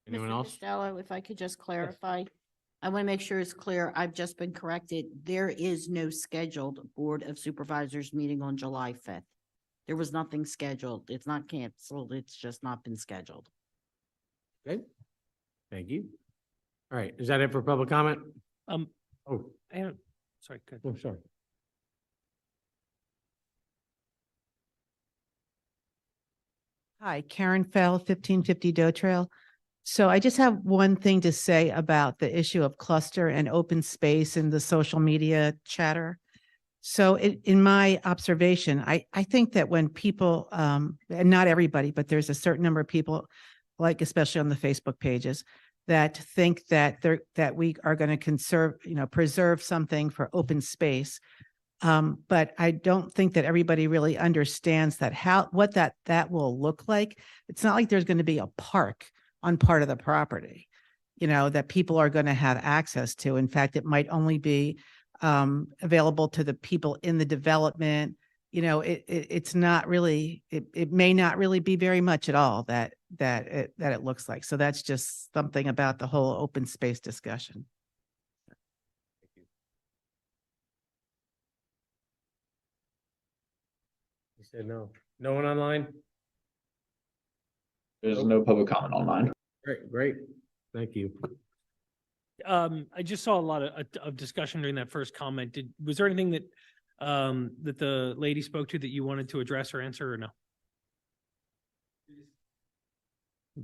Anyone Mr. else? Costello, if I could just clarify, I want to make sure it's clear. I've just been corrected. There is no scheduled Board of Supervisors meeting on July 5th. There was nothing scheduled. It's not canceled. It's just not been scheduled. Okay. Thank you. All right. Is that it for public comment? Oh, Oh, I don't, sorry, good. oh, sorry. Hi, Karen Fell, 1550 Doe Trail. So I just have one thing to say about the issue of cluster and open space in the social media chatter. So in my observation, I think that when people, and not everybody, but there's a certain number of people, like especially on the Facebook pages, that think that we are going to preserve something for open space. But I don't think that everybody really understands what that will look like. It's not like there's going to be a park on part of the property, that people are going to have access to. In fact, it might only be available to the people in the development. It's not really, it may not really be very much at all that it looks like. So that's just something about the whole open space discussion. You said no. No one online? There's no public comment online. Great, great. Thank you. I just saw a lot of discussion during that first comment. Was there anything that, that the lady spoke to that you wanted to address or answer or no?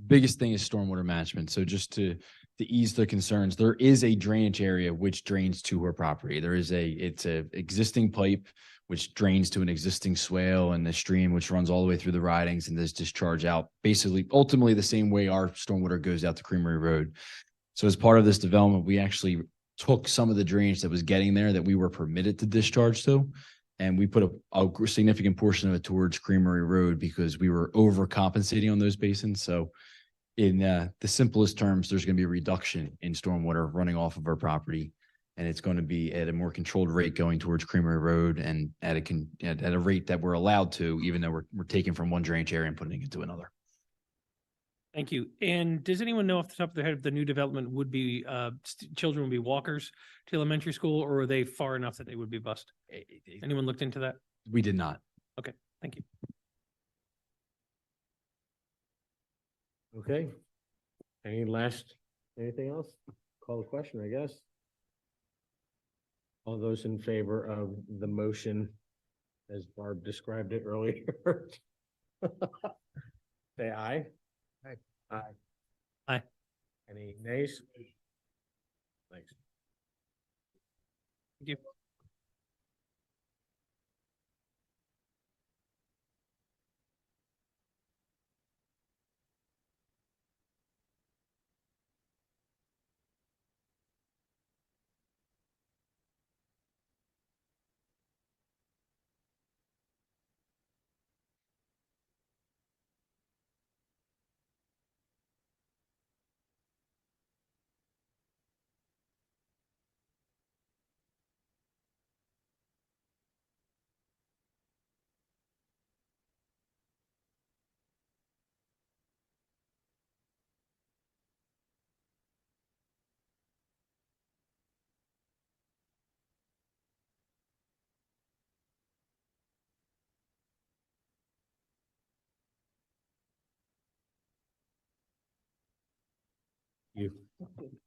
Biggest thing is stormwater management. So just to ease the concerns, there is a drainage area which drains to her property. It's a existing pipe which drains to an existing swale and the stream which runs all the way through the ridings and there's discharge out basically ultimately the same way our stormwater goes out to Creamery Road. So as part of this development, we actually took some of the drainage that was getting there that we were permitted to discharge to, and we put a significant portion of it towards Creamery Road because we were overcompensating on those basins. So in the simplest terms, there's going to be a reduction in stormwater running off of our property, and it's going to be at a more controlled rate going towards Creamery Road and at a rate that we're allowed to, even though we're taking from one drainage area and putting it into another. Thank you. And does anyone know off the top of their head if the new development would be, children would be walkers to elementary school, or are they far enough that they would be bused? Anyone looked into that? We did not. Okay, thank you. Okay. Anything else? Call the question, I guess. All those in favor of the motion as Barb described it earlier? Say aye. Aye. Aye. Aye. Any nays? Thanks. Thank you.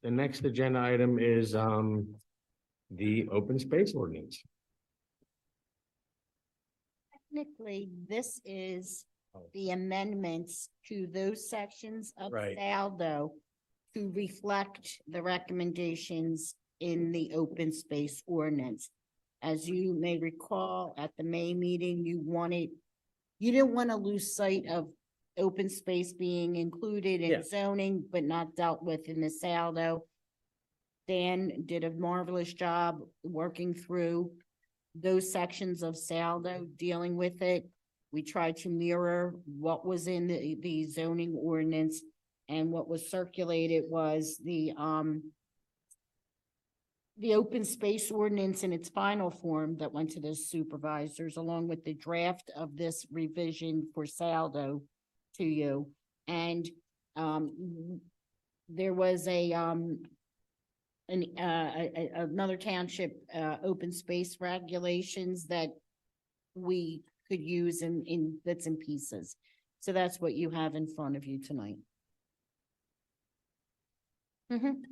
The next agenda item is the open space ordinance. Technically, this is the amendments to those sections of Right. Saldo to reflect the recommendations in the open space ordinance. As you may recall, at the May meeting, you didn't want to lose sight of open space being included Yeah. in zoning, but not dealt with in the Saldo. Dan did a marvelous job working through those sections of Saldo, dealing with it. We tried to mirror what was in the zoning ordinance, and what was circulated was the open space ordinance in its final form that went to the supervisors, along with the draft of this revision for Saldo to you. And there was another township open space regulations that we could use in bits and pieces. So that's what you have in front of you tonight. Mm-hmm.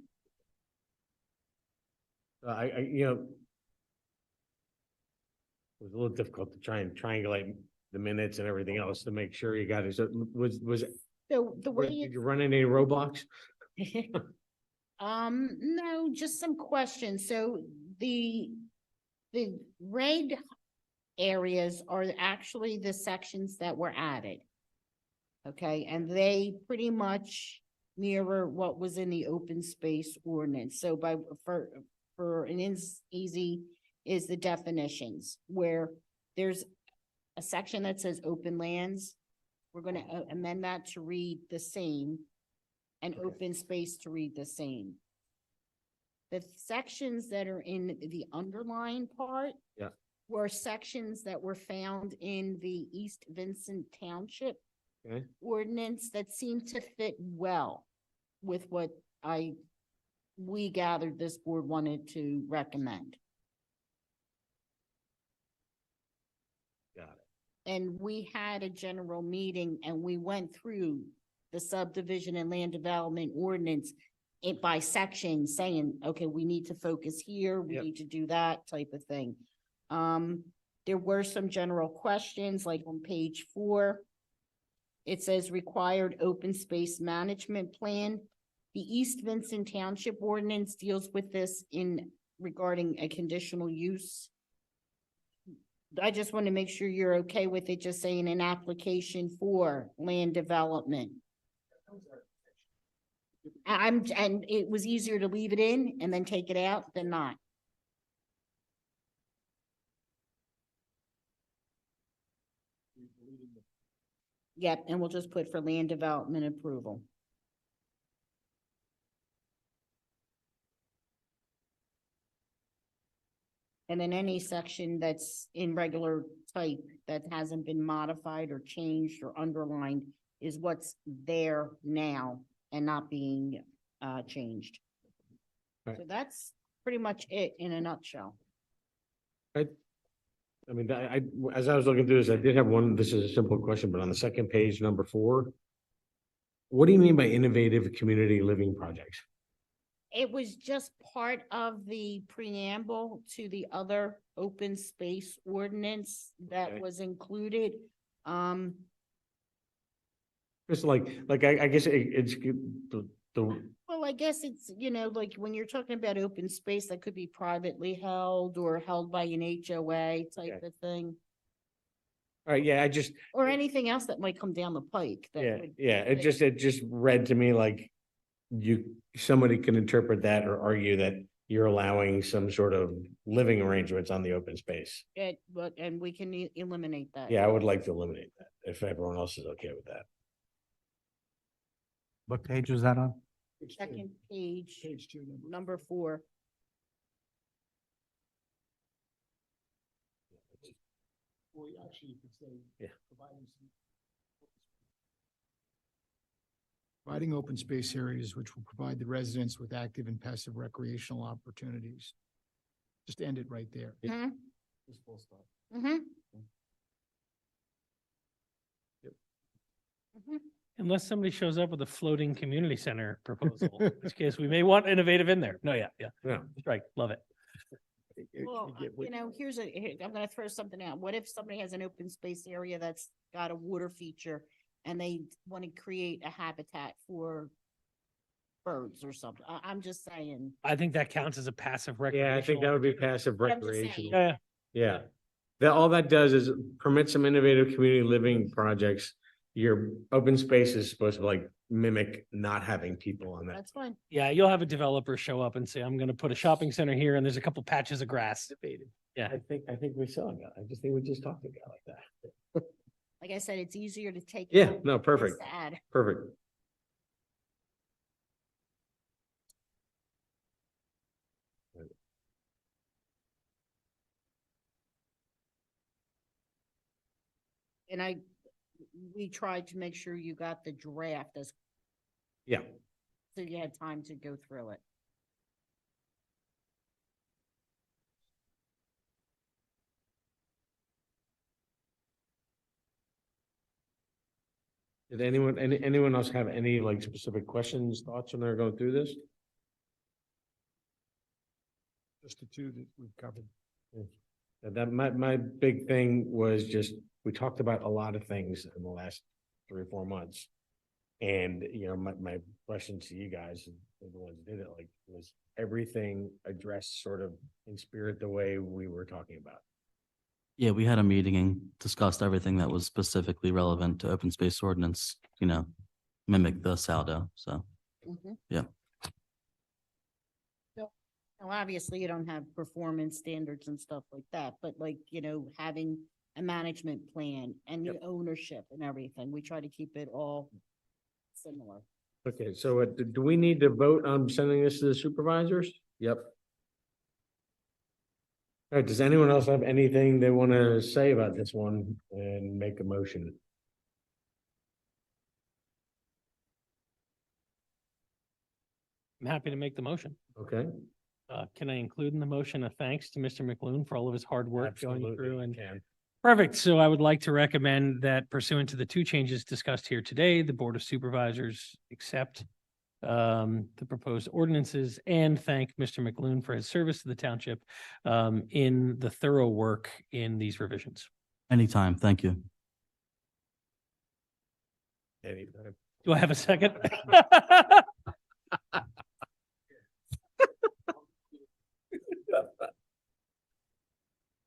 It was a little difficult to try and triangulate the minutes and everything else to make sure you got it. So So the way did you run any roadblocks? No, just some questions. So the red areas are actually the sections that were added. Okay, and they pretty much mirror what was in the open space ordinance. So for an easy is the definitions, where there's a section that says open lands. We're gonna amend that to read the same, and open space to read the same. The sections that are in the underlined part Yeah. were sections that were found in the East Vincent Township Okay. ordinance that seemed to fit well with what we gathered this board wanted to recommend. Got it. And we had a general meeting and we went through the subdivision and land development ordinance it by section saying, okay, we need to focus here, we Yep. need to do that type of thing. There were some general questions, like on page 4. It says required open space management plan. The East Vincent Township ordinance deals with this in regarding a conditional use. I just want to make sure you're okay with it, just saying an application for land development. And it was easier to leave it in and then take it out than not. Yep, and we'll just put for land development approval. And then any section that's in regular type that hasn't been modified or changed or underlined is what's there now and not being changed. Right. So that's pretty much it in a nutshell. I mean, as I was looking through this, I did have one, this is a simple question, but on the second page, number 4. What do you mean by innovative community living projects? It was just part of the preamble to the other open space ordinance that Okay. was included. It's like I guess it's the, Well, I guess it's, like when you're talking about open space, that could be privately held or held by an HOA type Okay. of thing, all right, yeah, I just, or anything else that might come down the pike. that yeah, would- yeah, it just read to me like somebody can interpret that or argue that you're allowing some sort of living arrangements on the open space. And we can eliminate that. Yeah, I would like to eliminate that if everyone else is okay with that. What page was that on? Second page, Page 2. number 4. Well, actually, you could say. Yeah. Providing open space areas which will provide the residents with active and passive recreational opportunities. Just end it right there. Mhm. Just full stop. Mhm. Mhm. Unless somebody shows up with a floating community center proposal, in which case we may want innovative in there. No, yeah, Yeah. right, love it. Well, I'm gonna throw something out. What if somebody has an open space area that's got a water feature and they want to create a habitat for birds or something? I'm just saying. I think that counts as a passive Yeah, recreational. I think that would be passive But I'm just saying. recreational. Yeah, Yeah. That, all that does is permit some innovative community living projects. Your open space is supposed to like mimic not having people on that. That's fine. yeah, you'll have a developer show up and say, I'm gonna put a shopping center here and there's a couple patches of grass. Yeah, I think we saw that. I just think we just talked about like that. Like I said, it's easier to take. Yeah, out no, than perfect, to add. perfect. And we tried to make sure you got the draft Yeah, so you had time to go through it. did anyone else have any like specific questions, thoughts when they're going through this? Just the 2 that we've covered. That my big thing was just, we talked about a lot of things in the last 3 or 4 months. And, my question to you guys, and the ones that did it, like, was everything addressed sort of in spirit the way we were talking about? Yeah, we had a meeting and discussed everything that was specifically relevant to open space ordinance, mimic the Saldo, so. Mhm. Yeah. Now, obviously, you don't have performance standards and stuff like that, but like, having a management plan and the ownership and everything, we try to keep it all similar. Okay, so do we need to vote on sending this to the supervisors? Yep. All right, does anyone else have anything they want to say about this one and make a motion? I'm happy to make the motion. Okay. Can I include in the motion a thanks to Mr. McLoone for all of his hard work going Absolutely, through you and can. perfect. So I would like to recommend that pursuant to the 2 changes discussed here today, the Board of Supervisors accept the proposed ordinances and thank Mr. McLoone for his service to the township in the thorough work in these revisions. Anytime. Thank you. Anytime. Do I have a second?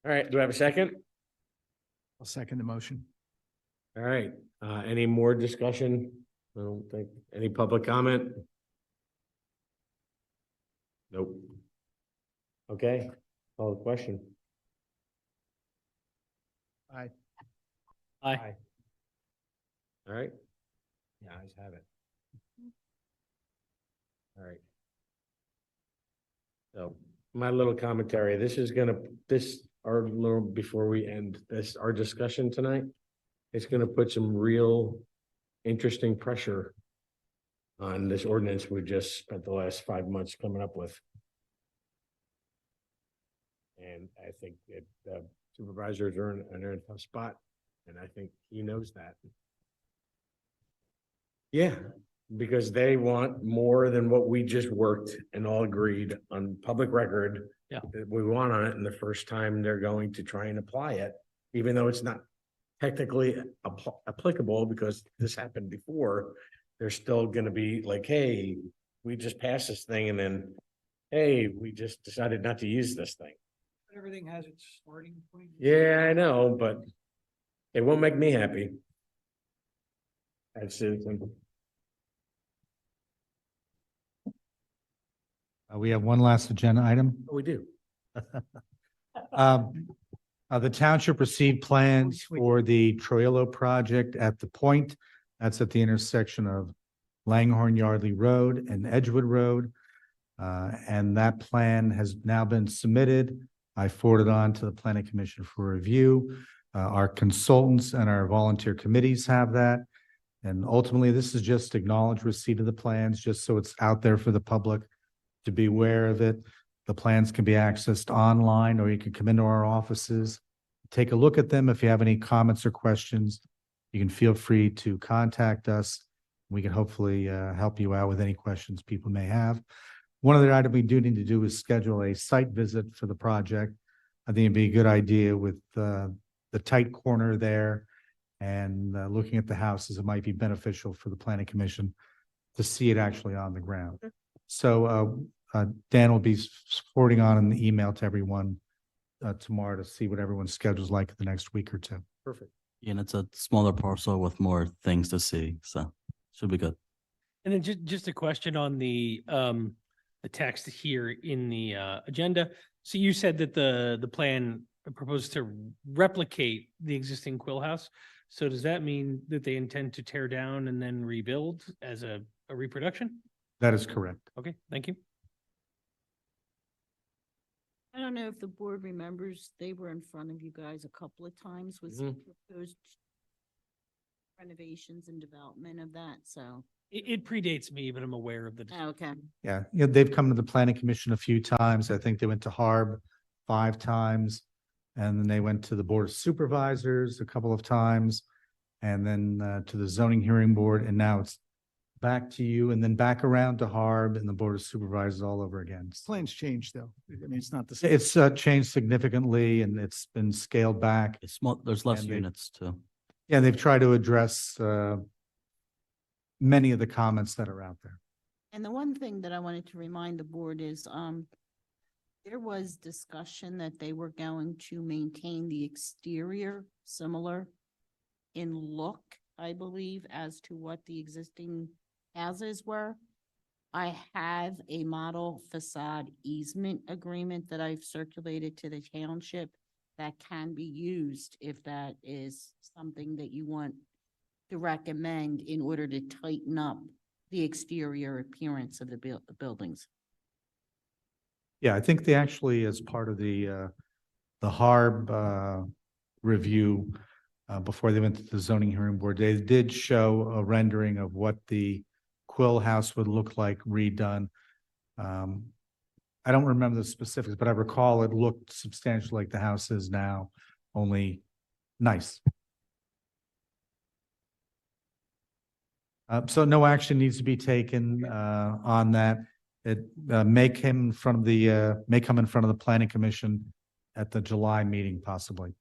All right, do I have a second? I'll second the motion. All right, any more discussion? I don't think, any public comment? Nope. Okay, call the question. Aye. Aye. All right. Yeah, I just have it. All right. So my little commentary, our little, before we end this, our discussion tonight, it's gonna put some real interesting pressure on this ordinance we just spent the last 5 months coming up with. And I think that supervisors are in a tough spot, and I think he knows that. Yeah, because they want more than what we just worked and all agreed on public record. Yeah. That we want on it, and the first time they're going to try and apply it, even though it's not technically applicable because this happened before, they're still gonna be like, hey, we just passed this thing, and then, hey, we just decided not to use this thing. Everything has its starting point. Yeah, I know, but it won't make me happy. As citizen. We have one last agenda item. Oh, we do. The township received plans for the Troillo project at the point. That's at the intersection of Langhorne Yardley Road and Edgewood Road. And that plan has now been submitted. I forwarded on to the planning commission for review. Our consultants and our volunteer committees have that. And ultimately, this is just acknowledged receipt of the plans, just so it's out there for the public to be aware of it. The plans can be accessed online, or you can come into our offices, take a look at them. If you have any comments or questions, you can feel free to contact us. We can hopefully help you out with any questions people may have. One other item we do need to do is schedule a site visit for the project. I think it'd be a good idea with the tight corner there and looking at the houses. It might be beneficial for the planning commission to see it actually on the ground. So Dan will be forwarding on an email to everyone tomorrow to see what everyone's schedule's like in the next week or two. Perfect. And it's a smaller parcel with more things to see, so should be good. And then just a question on the text here in the agenda. So you said that the plan proposes to replicate the existing Quill House. So does that mean that they intend to tear down and then rebuild as a reproduction? That is correct. Okay, thank you. I don't know if the board remembers, they were in front of you guys a couple of times with some proposed renovations and development of that, so. It predates me, but I'm aware of the. Oh, okay. Yeah, they've come to the planning commission a few times. I think they went to Harb 5 times. And then they went to the board of supervisors a couple of times. And then to the zoning hearing board. And now it's back to you and then back around to Harb and the board of supervisors all over again. Plans changed though. I mean, it's not the same. It's changed significantly and it's been scaled back. It's small, there's less And they- units too. Yeah, they've tried to address many of the comments that are out there. And the one thing that I wanted to remind the board is, there was discussion that they were going to maintain the exterior similar in look, I believe, as to what the existing houses were. I have a model facade easement agreement that I've circulated to the township that can be used if that is something that you want to recommend in order to tighten up the exterior appearance of the buildings. Yeah, I think they actually, as part of the Harb review, before they went to the zoning hearing board, they did show a rendering of what the Quill House would look like redone. I don't remember the specifics, but I recall it looked substantially like the house is now, only nice. So no action needs to be taken on that. It may come in front of the planning commission at the July meeting possibly.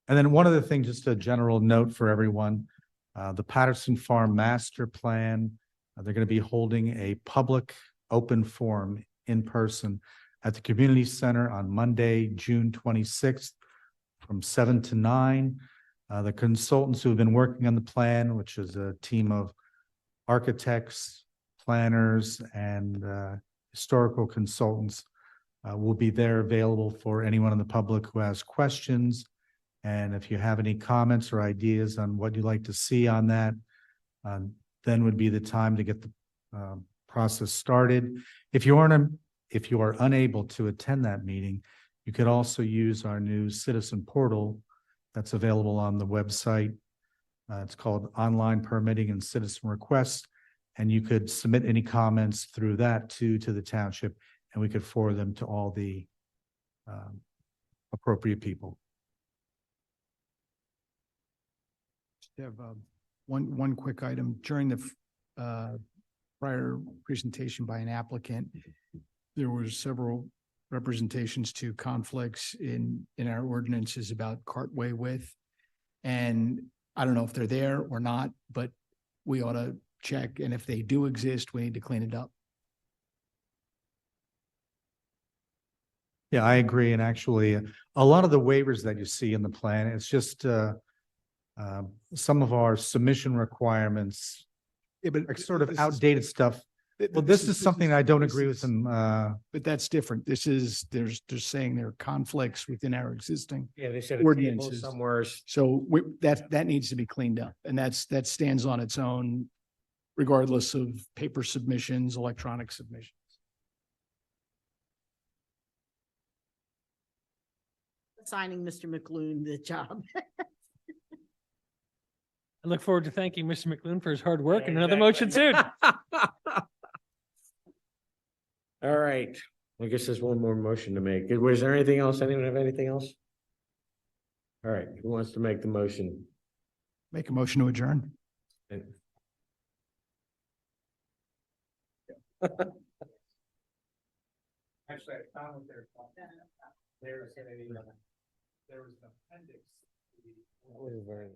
And then one other thing, just a general note for everyone, the Patterson Farm Master Plan, they're going to be holding a public open forum in person at the Community Center on Monday, June 26th from 7 to 9. The consultants who have been working on the plan, which is a team of architects, planners, and historical consultants, will be there available for anyone in the public who has questions. And if you have any comments or ideas on what you'd like to see on that, then would be the time to get the process started. If you are unable to attend that meeting, you could also use our new citizen portal that's available on the website. It's called Online Permitting and Citizen Requests, and you could submit any comments through that to the township, and we could forward them to all the appropriate people. I have one quick item. During the prior presentation by an applicant, there were several representations to conflicts in our ordinances about cartway width. And I don't know if they're there or not, but we ought to check. And if they do exist, we need to clean it up. Yeah, I agree. And actually, a lot of the waivers that you see in the plan, it's just some of our submission requirements, Yeah, but are sort of this is- outdated stuff. Well, this is something I don't agree with them. But that's different. They're saying there are conflicts within our existing. Yeah, they said a table Ordinances. somewhere. So that needs to be cleaned up, and that stands on its own regardless of paper submissions, electronic submissions. Assigning Mr. McLuhan the job. I look forward to thanking Mr. McLuhan for his hard work Yeah, and another motion soon. All right, I guess there's one more motion to make. Was there anything else? Anyone have anything else? All right, who wants to make the motion? Make a motion to adjourn. Actually, I found what they're talking about. There was an appendix. That was very-